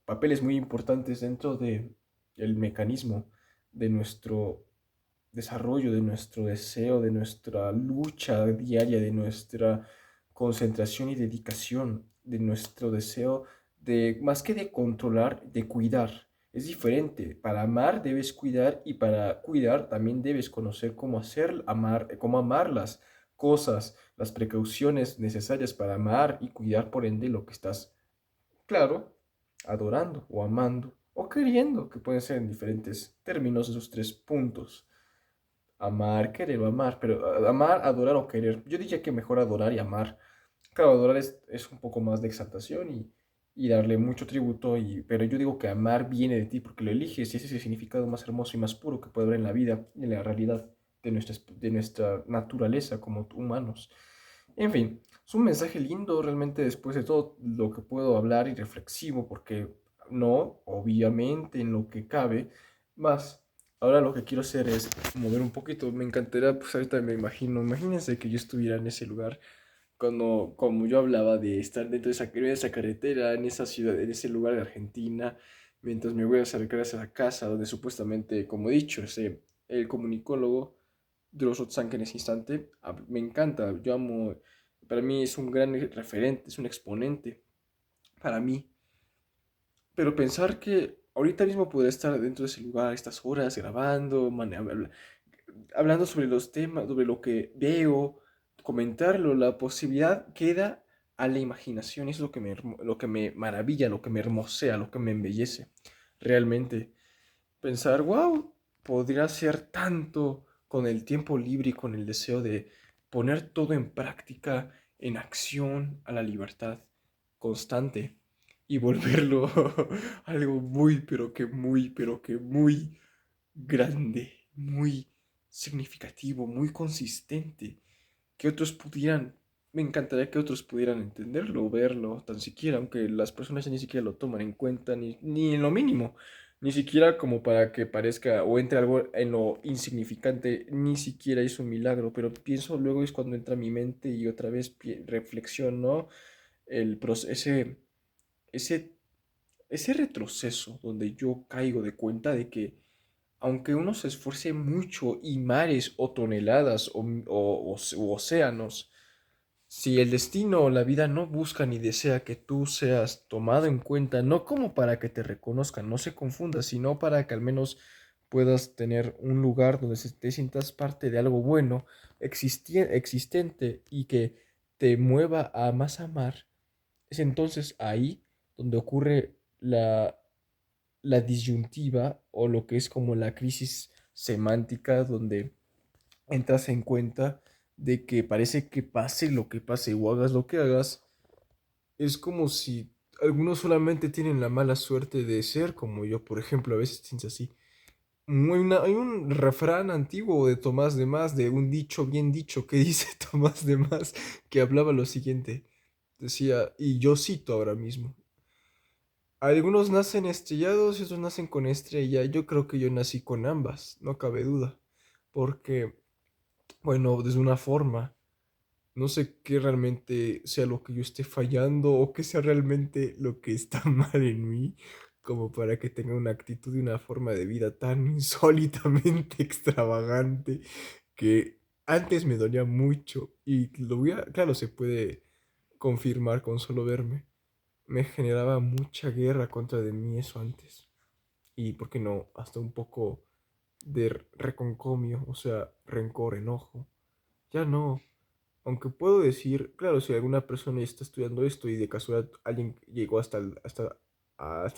papeles muy importantes dentro de el mecanismo de nuestro desarrollo, de nuestro deseo, de nuestra lucha diaria, de nuestra concentración y dedicación, de nuestro deseo de, más que de controlar, de cuidar. Es diferente. Para amar debes cuidar y para cuidar también debes conocer cómo hacer amar, cómo amar las cosas, las precauciones necesarias para amar y cuidar por ende lo que estás, claro, adorando o amando o queriendo, que pueden ser en diferentes términos esos tres puntos. Amar, querer o amar, pero amar, adorar o querer. Yo diría que mejor adorar y amar. Claro, adorar es un poco más de exaltación y darle mucho tributo, pero yo digo que amar viene de ti porque lo eliges y ese es el significado más hermoso y más puro que puede haber en la vida y en la realidad de nuestra naturaleza como humanos. En fin, es un mensaje lindo realmente después de todo lo que puedo hablar y reflexivo porque no, obviamente en lo que cabe, más. Ahora lo que quiero hacer es mover un poquito. Me encantaría, pues ahorita me imagino, imagínense que yo estuviera en ese lugar, cuando, como yo hablaba de estar dentro de esa carretera, en esa ciudad, en ese lugar de Argentina, mientras me voy a acercar a esa casa donde supuestamente, como he dicho, el comunicólogo de los Rotzank en ese instante, me encanta, yo amo, para mí es un gran referente, es un exponente para mí, pero pensar que ahorita mismo podría estar dentro de ese lugar a estas horas grabando, hablando sobre los temas, sobre lo que veo, comentarlo, la posibilidad queda a la imaginación. Eso es lo que me maravilla, lo que me hermosea, lo que me embellece. Realmente, pensar, wow, podría ser tanto con el tiempo libre y con el deseo de poner todo en práctica, en acción, a la libertad constante y volverlo algo muy, pero que muy grande, muy significativo, muy consistente, que otros pudieran, me encantaría que otros pudieran entenderlo, verlo, tan siquiera, aunque las personas ya ni siquiera lo toman en cuenta, ni en lo mínimo, ni siquiera como para que parezca o entre algo en lo insignificante, ni siquiera hizo un milagro, pero pienso luego es cuando entra a mi mente y otra vez reflexiono ese, ese, ese retroceso donde yo caigo de cuenta de que aunque uno se esfuerce mucho y mares o toneladas u océanos, si el destino o la vida no busca ni desea que tú seas tomado en cuenta, no como para que te reconozcan, no se confunda, sino para que al menos puedas tener un lugar donde te sientas parte de algo bueno, existente y que te mueva a más amar, es entonces ahí donde ocurre la disyuntiva o lo que es como la crisis semántica, donde entras en cuenta de que parece que pase lo que pase o hagas lo que hagas, es como si algunos solamente tienen la mala suerte de ser como yo, por ejemplo, a veces piensas así. Hay un refrán antiguo de Tomás de Más, de un dicho bien dicho que dice Tomás de Más, que hablaba lo siguiente. Decía, y yo cito ahora mismo, algunos nacen estrellados y otros nacen con estrella. Yo creo que yo nací con ambas, no cabe duda. Porque, bueno, desde una forma, no sé qué realmente sea lo que yo esté fallando o qué sea realmente lo que está mal en mí, como para que tenga una actitud y una forma de vida tan insólitamente extravagante que antes me dolía mucho y claro, se puede confirmar con solo verme. Me generaba mucha guerra contra de mí eso antes. Y, ¿por qué no? Hasta un poco de reconcomio, o sea, rencor, enojo. Ya no. Aunque puedo decir, claro, si alguna persona está estudiando esto y de casualidad alguien llegó a esta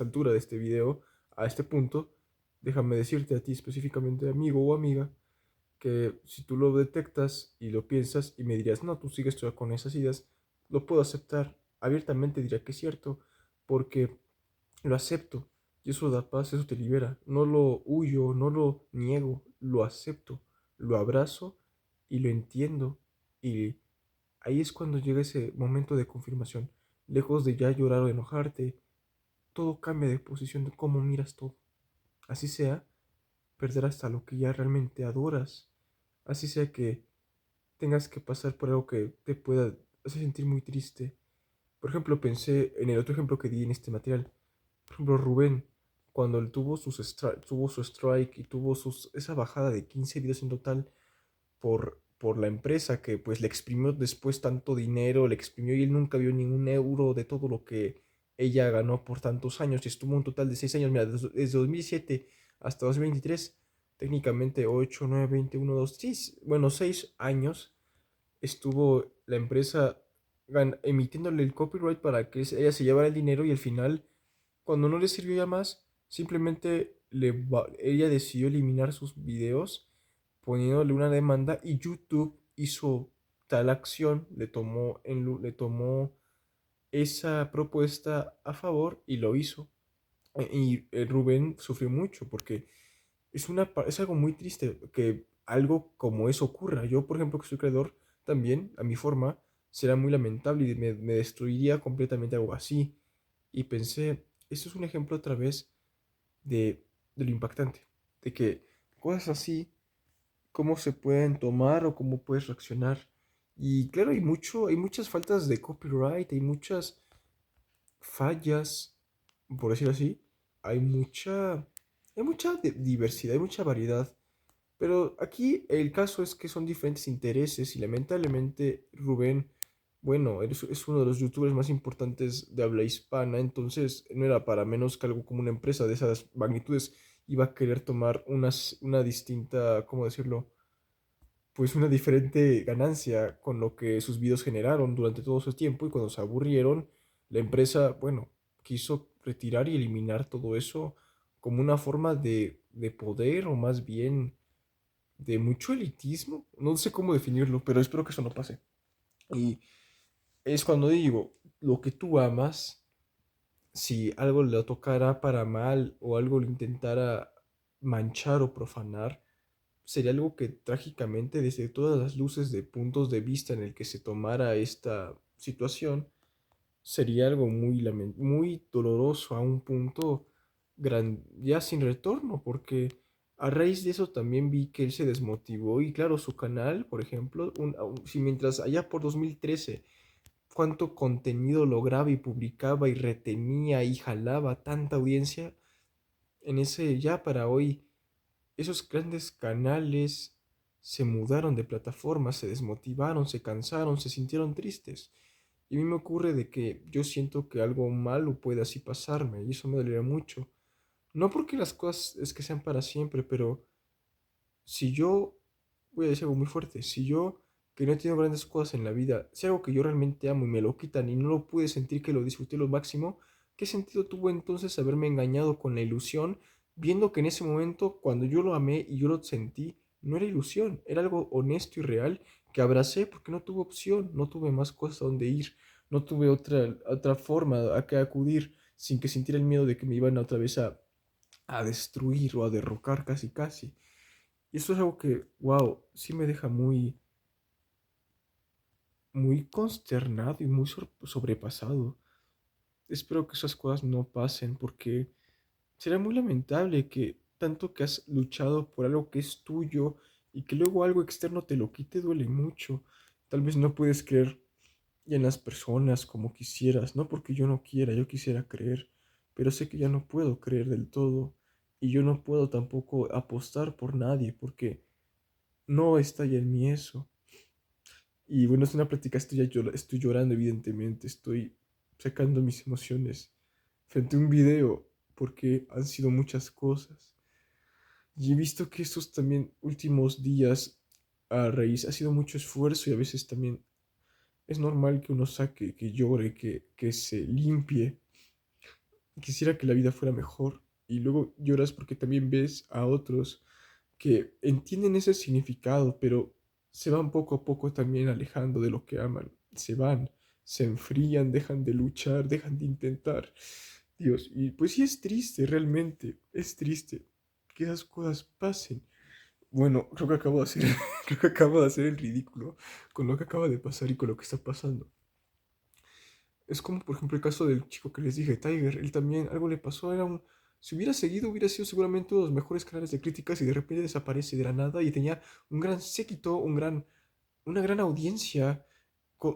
altura de este video, a este punto, déjame decirte a ti específicamente, amigo o amiga, que si tú lo detectas y lo piensas y me dirías, no, tú sigues todavía con esas ideas, lo puedo aceptar. Abiertamente diría que es cierto, porque lo acepto y eso da paz, eso te libera. No lo huyo, no lo niego, lo acepto, lo abrazo y lo entiendo. Y ahí es cuando llega ese momento de confirmación. Lejos de ya llorar o enojarte, todo cambia de posición de cómo miras todo. Así sea, perder hasta lo que ya realmente adoras. Así sea que tengas que pasar por algo que te pueda hacer sentir muy triste. Por ejemplo, pensé en el otro ejemplo que di en este material. Por ejemplo, Rubén, cuando él tuvo su strike y tuvo esa bajada de 15 videos en total por la empresa que pues le exprimió después tanto dinero, le exprimió y él nunca vio ningún euro de todo lo que ella ganó por tantos años y estuvo un total de 6 años, mira, desde 2007 hasta 2023, técnicamente 8 9 21 2 6 bueno, 6 años estuvo la empresa emitiéndole el copyright para que ella se llevara el dinero y al final, cuando no le sirvió ya más, simplemente ella decidió eliminar sus videos poniéndole una demanda y YouTube hizo tal acción, le tomó esa propuesta a favor y lo hizo. Y Rubén sufrió mucho porque es algo muy triste que algo como eso ocurra. Yo, por ejemplo, que soy creador, también, a mi forma, será muy lamentable y me destruiría completamente algo así. Y pensé, esto es un ejemplo otra vez de lo impactante, de que cosas así, cómo se pueden tomar o cómo puedes reaccionar. Y claro, hay muchas faltas de copyright, hay muchas fallas, por decirlo así. Hay mucha, hay mucha diversidad, hay mucha variedad. Pero aquí el caso es que son diferentes intereses y lamentablemente Rubén, bueno, es uno de los youtubers más importantes de habla hispana, entonces no era para menos que algo como una empresa de esas magnitudes iba a querer tomar una distinta, ¿cómo decirlo? Pues una diferente ganancia con lo que sus videos generaron durante todo ese tiempo y cuando se aburrieron, la empresa, bueno, quiso retirar y eliminar todo eso como una forma de poder o más bien de mucho elitismo. No sé cómo definirlo, pero espero que eso no pase. Y es cuando digo, lo que tú amas, si algo le tocara para mal o algo le intentara manchar o profanar, sería algo que trágicamente desde todas las luces de puntos de vista en el que se tomara esta situación, sería algo muy doloroso a un punto ya sin retorno, porque a raíz de eso también vi que él se desmotivó y claro, su canal, por ejemplo, si mientras allá por 2013 cuánto contenido lograba y publicaba y retenía y jalaba tanta audiencia, en ese ya para hoy, esos grandes canales se mudaron de plataforma, se desmotivaron, se cansaron, se sintieron tristes. Y a mí me ocurre de que yo siento que algo malo puede así pasarme y eso me dolería mucho. No porque las cosas es que sean para siempre, pero si yo, voy a decir algo muy fuerte, si yo, que no he tenido grandes cosas en la vida, si algo que yo realmente amo y me lo quitan y no lo pude sentir que lo disfruté lo máximo, ¿qué sentido tuvo entonces haberme engañado con la ilusión, viendo que en ese momento, cuando yo lo amé y yo lo sentí, no era ilusión, era algo honesto y real que abracé porque no tuve opción, no tuve más cosas a donde ir, no tuve otra forma a que acudir sin que sintiera el miedo de que me iban otra vez a destruir o a derrocar casi casi. Y eso es algo que, wow, sí me deja muy consternado y muy sobrepasado. Espero que esas cosas no pasen porque será muy lamentable que tanto que has luchado por algo que es tuyo y que luego algo externo te lo quite duele mucho. Tal vez no puedes creer en las personas como quisieras, no porque yo no quiera, yo quisiera creer, pero sé que ya no puedo creer del todo y yo no puedo tampoco apostar por nadie porque no está ya en mí eso. Y bueno, es una plática, estoy llorando evidentemente, estoy sacando mis emociones frente a un video porque han sido muchas cosas. Y he visto que estos también últimos días a raíz ha sido mucho esfuerzo y a veces también es normal que uno saque, que llore, que se limpie. Quisiera que la vida fuera mejor y luego lloras porque también ves a otros que entienden ese significado, pero se van poco a poco también alejando de lo que aman. Se van, se enfrían, dejan de luchar, dejan de intentar. Dios, y pues sí es triste, realmente, es triste que esas cosas pasen. Bueno, creo que acabo de hacer, creo que acabo de hacer el ridículo con lo que acaba de pasar y con lo que está pasando. Es como, por ejemplo, el caso del chico que les dije, Tiger. Él también, algo le pasó, si hubiera seguido, hubiera sido seguramente uno de los mejores canales de críticas y de repente desaparece de la nada y tenía un gran séquito, una gran audiencia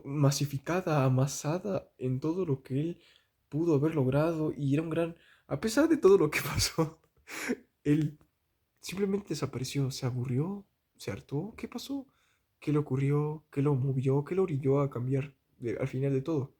masificada, amasada en todo lo que él pudo haber logrado y era un gran, a pesar de todo lo que pasó, él simplemente desapareció, se aburrió, se hartó, ¿qué pasó? ¿Qué le ocurrió? ¿Qué lo movió? ¿Qué lo orilló a cambiar al final de todo?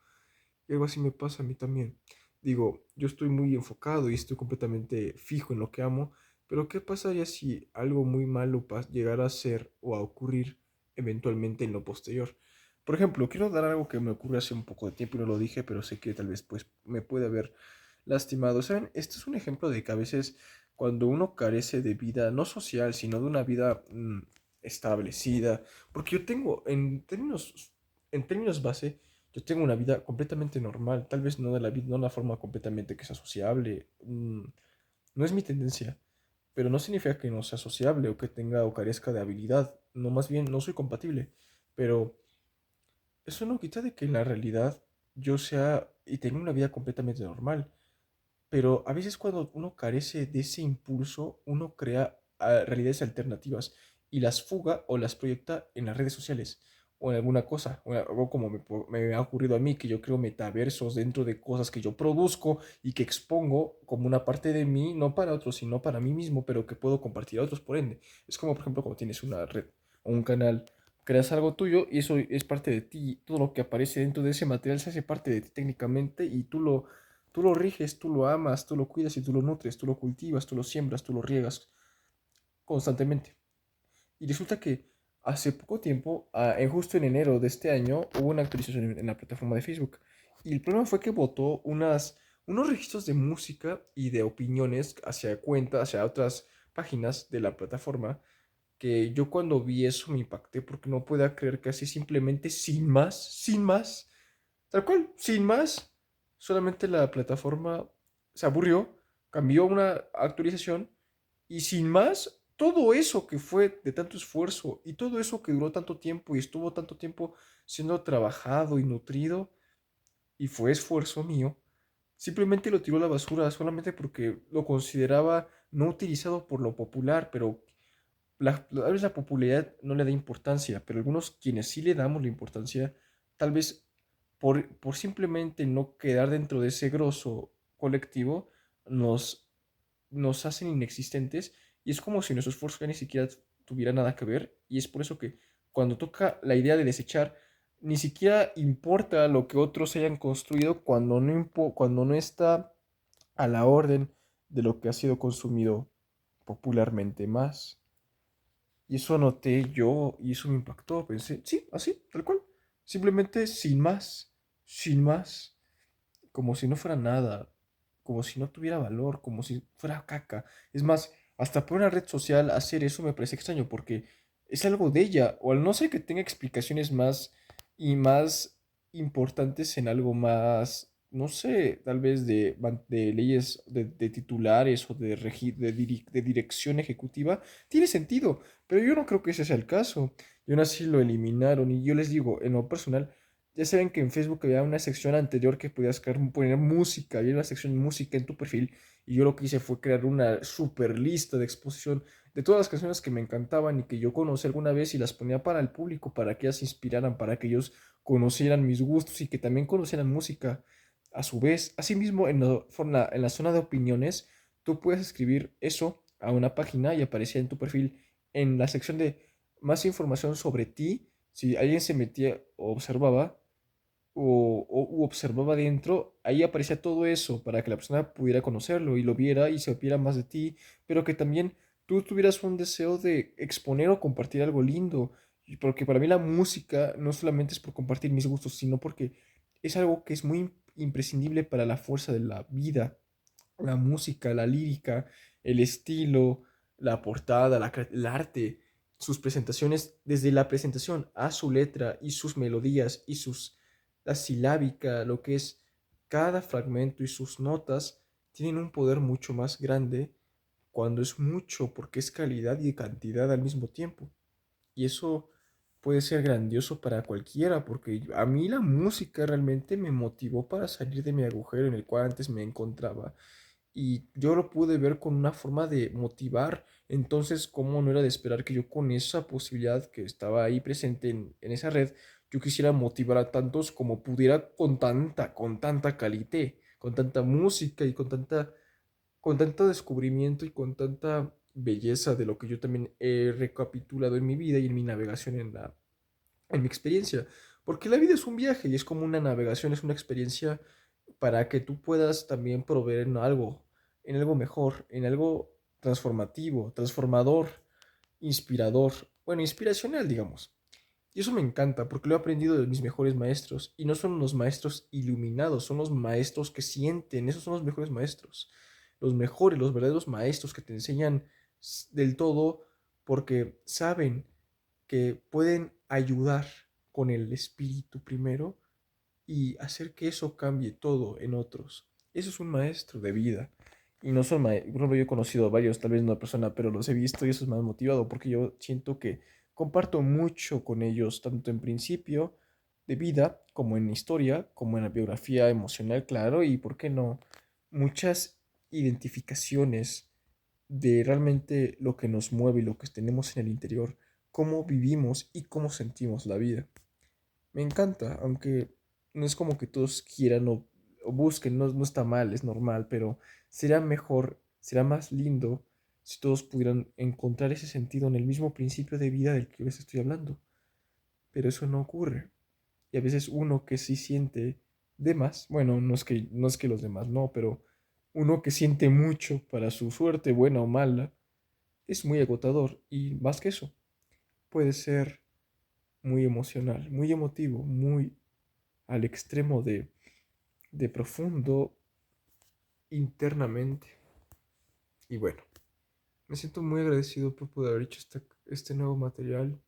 Y algo así me pasa a mí también. Digo, yo estoy muy enfocado y estoy completamente fijo en lo que amo, pero ¿qué pasaría si algo muy malo llegara a ser o a ocurrir eventualmente en lo posterior? Por ejemplo, quiero dar algo que me ocurrió hace un poco de tiempo y no lo dije, pero sé que tal vez pues me puede haber lastimado. ¿Saben? Este es un ejemplo de que a veces cuando uno carece de vida, no social, sino de una vida establecida, porque yo tengo, en términos base, yo tengo una vida completamente normal, tal vez no de la vida, no de una forma completamente que sea sociable, no es mi tendencia, pero no significa que no sea sociable o que tenga o carezca de habilidad, no, más bien no soy compatible, pero eso no quita de que en la realidad yo sea y tenga una vida completamente normal. Pero a veces cuando uno carece de ese impulso, uno crea realidades alternativas y las fuga o las proyecta en las redes sociales o en alguna cosa, o algo como me ha ocurrido a mí, que yo creo metaversos dentro de cosas que yo produzco y que expongo como una parte de mí, no para otros, sino para mí mismo, pero que puedo compartir a otros por ende. Es como, por ejemplo, cuando tienes una red o un canal, creas algo tuyo y eso es parte de ti. Todo lo que aparece dentro de ese material se hace parte de ti técnicamente y tú lo riges, tú lo amas, tú lo cuidas y tú lo nutres, tú lo cultivas, tú lo siembras, tú lo riegas constantemente. Y resulta que hace poco tiempo, justo en enero de este año, hubo una actualización en la plataforma de Facebook. Y el problema fue que botó unos registros de música y de opiniones hacia cuentas, hacia otras páginas de la plataforma, que yo cuando vi eso me impacté porque no podía creer que así simplemente, sin más, tal cual, sin más, solamente la plataforma se aburrió, cambió una actualización y sin más todo eso que fue de tanto esfuerzo y todo eso que duró tanto tiempo y estuvo tanto tiempo siendo trabajado y nutrido y fue esfuerzo mío, simplemente lo tiró a la basura solamente porque lo consideraba no utilizado por lo popular, pero tal vez la popularidad no le da importancia, pero algunos quienes sí le damos la importancia, tal vez por simplemente no quedar dentro de ese grosso colectivo, nos, nos hacen inexistentes y es como si nuestro esfuerzo ya ni siquiera tuviera nada que ver y es por eso que cuando toca la idea de desechar, ni siquiera importa lo que otros hayan construido cuando no está a la orden de lo que ha sido consumido popularmente más. Y eso anoté yo y eso me impactó. Pensé, sí, así, tal cual. Simplemente sin más, como si no fuera nada, como si no tuviera valor, como si fuera caca. Es más, hasta por una red social hacer eso me parece extraño porque es algo de ella, o al no ser que tenga explicaciones más y más importantes en algo más, no sé, tal vez de leyes de titulares o de dirección ejecutiva, tiene sentido, pero yo no creo que ese sea el caso. Y aún así lo eliminaron y yo les digo, en lo personal, ya saben que en Facebook había una sección anterior que podías poner música, había una sección de música en tu perfil y yo lo que hice fue crear una super lista de exposición de todas las canciones que me encantaban y que yo conocí alguna vez y las ponía para el público, para que ellas se inspiraran, para que ellos conocieran mis gustos y que también conocieran música. A su vez, asimismo, en la zona de opiniones, tú puedes escribir eso a una página y aparecía en tu perfil en la sección de más información sobre ti. Si alguien se metía o observaba, u observaba dentro, ahí aparecía todo eso para que la persona pudiera conocerlo y lo viera y se supiera más de ti, pero que también tú tuvieras un deseo de exponer o compartir algo lindo. Y porque para mí la música no solamente es por compartir mis gustos, sino porque es algo que es muy imprescindible para la fuerza de la vida. La música, la lírica, el estilo, la portada, el arte, sus presentaciones, desde la presentación a su letra y sus melodías y la silábica, lo que es cada fragmento y sus notas, tienen un poder mucho más grande cuando es mucho, porque es calidad y cantidad al mismo tiempo. Y eso puede ser grandioso para cualquiera, porque a mí la música realmente me motivó para salir de mi agujero en el cual antes me encontraba y yo lo pude ver con una forma de motivar. Entonces, ¿cómo no era de esperar que yo con esa posibilidad que estaba ahí presente en esa red, yo quisiera motivar a tantos como pudiera con tanta calidad, con tanta música y con tanto descubrimiento y con tanta belleza de lo que yo también he recapitulado en mi vida y en mi navegación en mi experiencia? Porque la vida es un viaje y es como una navegación, es una experiencia para que tú puedas también proveer en algo mejor, en algo transformativo, transformador, inspirador, bueno, inspiracional, digamos. Y eso me encanta porque lo he aprendido de mis mejores maestros. Y no son los maestros iluminados, son los maestros que sienten. Esos son los mejores maestros. Los mejores, los verdaderos maestros que te enseñan del todo porque saben que pueden ayudar con el espíritu primero y hacer que eso cambie todo en otros. Eso es un maestro de vida. Y no son maestros, por ejemplo, yo he conocido a varios, tal vez no a persona, pero los he visto y eso es más motivado porque yo siento que comparto mucho con ellos, tanto en principio de vida, como en historia, como en la biografía emocional, claro, y por qué no, muchas identificaciones de realmente lo que nos mueve y lo que tenemos en el interior, cómo vivimos y cómo sentimos la vida. Me encanta, aunque no es como que todos quieran o busquen, no, no está mal, es normal, pero será mejor, será más lindo si todos pudieran encontrar ese sentido en el mismo principio de vida del que les estoy hablando. Pero eso no ocurre. Y a veces uno que sí siente de más, bueno, no es que los demás no, pero uno que siente mucho para su suerte, buena o mala, es muy agotador. Y más que eso, puede ser muy emocional, muy emotivo, muy al extremo de profundo internamente. Y bueno, me siento muy agradecido por poder haber hecho este nuevo material.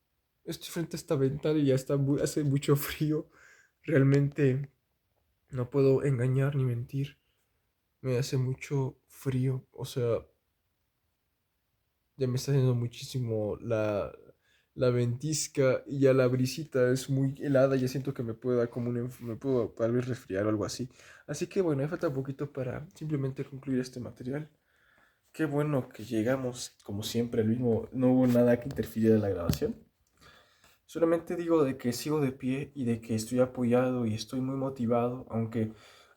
Estoy frente a esta ventana y ya hace mucho frío. Realmente no puedo engañar ni mentir. Me hace mucho frío. O sea, Ya me está haciendo muchísimo la ventisca y ya la brisita es muy helada. Ya siento que me puedo dar como me puedo tal vez resfriar o algo así. Así que bueno, me falta un poquito para simplemente concluir este material. Qué bueno que llegamos, como siempre, al mismo. No hubo nada que interfiriera en la grabación. Solamente digo de que sigo de pie y de que estoy apoyado y estoy muy motivado, aunque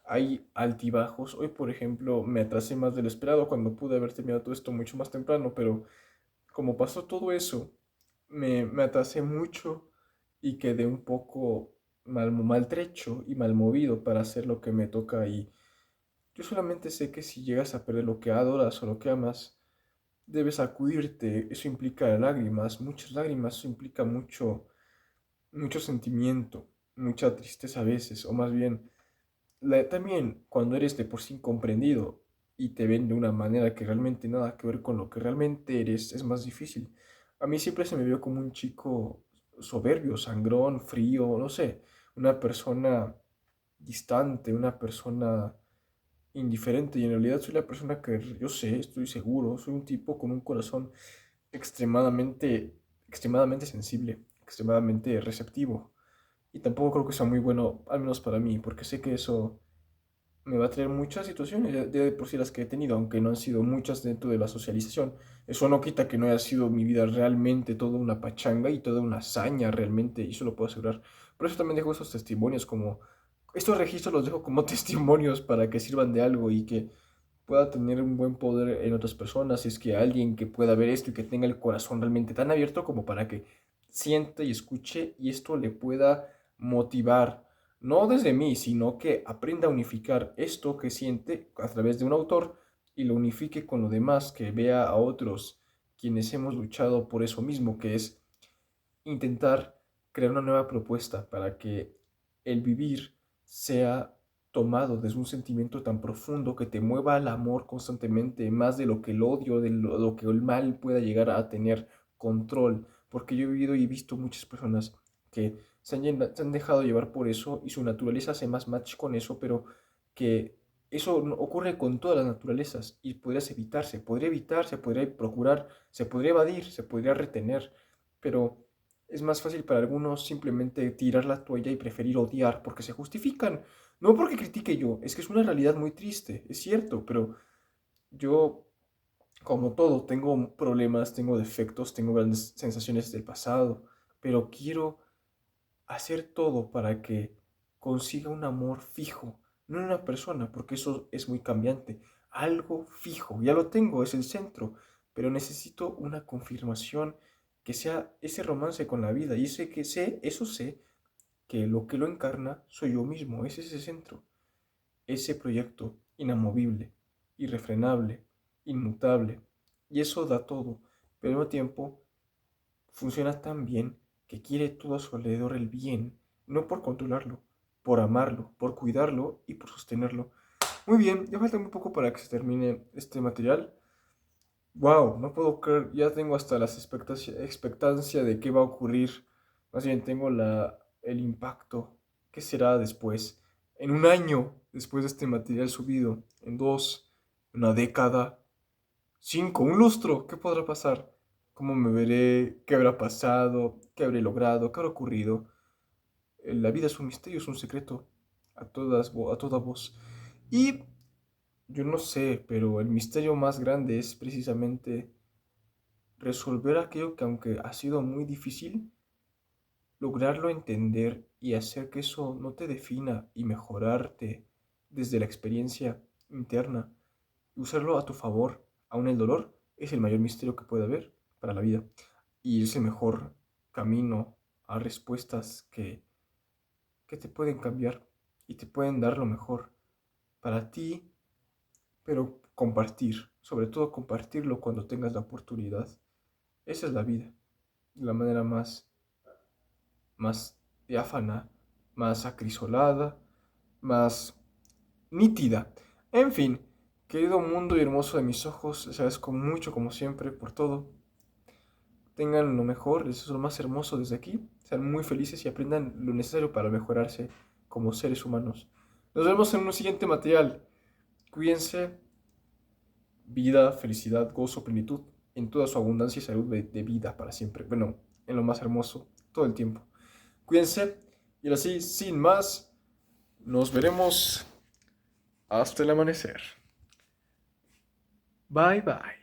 hay altibajos. Hoy, por ejemplo, me atrasé más de lo esperado cuando pude haber terminado todo esto mucho más temprano, pero como pasó todo eso, me atrasé mucho y quedé un poco maltrecho y malmovido para hacer lo que me toca. Y yo solamente sé que si llegas a perder lo que adoras o lo que amas, debes acudirte. Eso implica lágrimas, muchas lágrimas, eso implica mucho sentimiento, mucha tristeza a veces, o más bien, también cuando eres de por sí incomprendido y te ven de una manera que realmente nada que ver con lo que realmente eres, es más difícil. A mí siempre se me vio como un chico soberbio, sangrón, frío, no sé, una persona distante, una persona indiferente, y en realidad soy la persona que yo sé, estoy seguro, soy un tipo con un corazón extremadamente sensible, extremadamente receptivo. Y tampoco creo que sea muy bueno, al menos para mí, porque sé que eso me va a traer muchas situaciones, ya de por sí las que he tenido, aunque no han sido muchas dentro de la socialización. Eso no quita que no haya sido mi vida realmente toda una pachanga y toda una hazaña realmente, y eso lo puedo asegurar. Por eso también dejo esos testimonios como... Estos registros los dejo como testimonios para que sirvan de algo y que pueda tener un buen poder en otras personas. Si es que alguien que pueda ver esto y que tenga el corazón realmente tan abierto como para que siente y escuche y esto le pueda motivar, no desde mí, sino que aprenda a unificar esto que siente a través de un autor y lo unifique con lo demás, que vea a otros quienes hemos luchado por eso mismo, que es intentar crear una nueva propuesta para que el vivir sea tomado desde un sentimiento tan profundo que te mueva al amor constantemente, más de lo que el odio, de lo que el mal pueda llegar a tener control. Porque yo he vivido y he visto muchas personas que se han dejado llevar por eso y su naturaleza hace más match con eso, pero que eso no ocurre con todas las naturalezas y podría evitarse, podría procurar, se podría evadir, se podría retener, pero es más fácil para algunos simplemente tirar la toalla y preferir odiar porque se justifican. No porque critique yo, es que es una realidad muy triste, es cierto, pero yo, como todo, tengo problemas, tengo defectos, tengo grandes sensaciones del pasado, pero quiero hacer todo para que consiga un amor fijo, no en una persona, porque eso es muy cambiante, algo fijo, ya lo tengo, es el centro, pero necesito una confirmación que sea ese romance con la vida, y sé que sé, eso sé, que lo que lo encarna soy yo mismo, es ese centro, ese proyecto inamovible, irrefrenable, inmutable, y eso da todo, pero al mismo tiempo funciona tan bien que quiere todo a su alrededor el bien, no por controlarlo, por amarlo, por cuidarlo y por sostenerlo. Muy bien, ya falta muy poco para que se termine este material. Wow, no puedo creer, ya tengo hasta la expectancia de qué va a ocurrir. Más bien tengo el impacto. ¿Qué será después? En un año después de este material subido, en dos, una década, 5, un lustro, ¿qué podrá pasar? ¿Cómo me veré? ¿Qué habrá pasado? ¿Qué habré logrado? ¿Qué habrá ocurrido? La vida es un misterio, es un secreto a toda voz. Y yo no sé, pero el misterio más grande es precisamente resolver aquello que aunque ha sido muy difícil, lograrlo entender y hacer que eso no te defina y mejorarte desde la experiencia interna y usarlo a tu favor. Aún el dolor es el mayor misterio que puede haber para la vida y es el mejor camino a respuestas que te pueden cambiar y te pueden dar lo mejor para ti, pero compartir, sobre todo compartirlo cuando tengas la oportunidad. Esa es la vida, de la manera más diáfana, más acrisolada, más nítida. En fin, querido mundo y hermoso de mis ojos, les agradezco mucho como siempre por todo. Tengan lo mejor, eso es lo más hermoso desde aquí. Sean muy felices y aprendan lo necesario para mejorarse como seres humanos. Nos vemos en un siguiente material. Cuídense, vida, felicidad, gozo, plenitud. en toda su abundancia y salud de vida para siempre. Bueno, en lo más hermoso, todo el tiempo. Cuídense y ahora sí, sin más, nos veremos hasta el amanecer. Bye bye.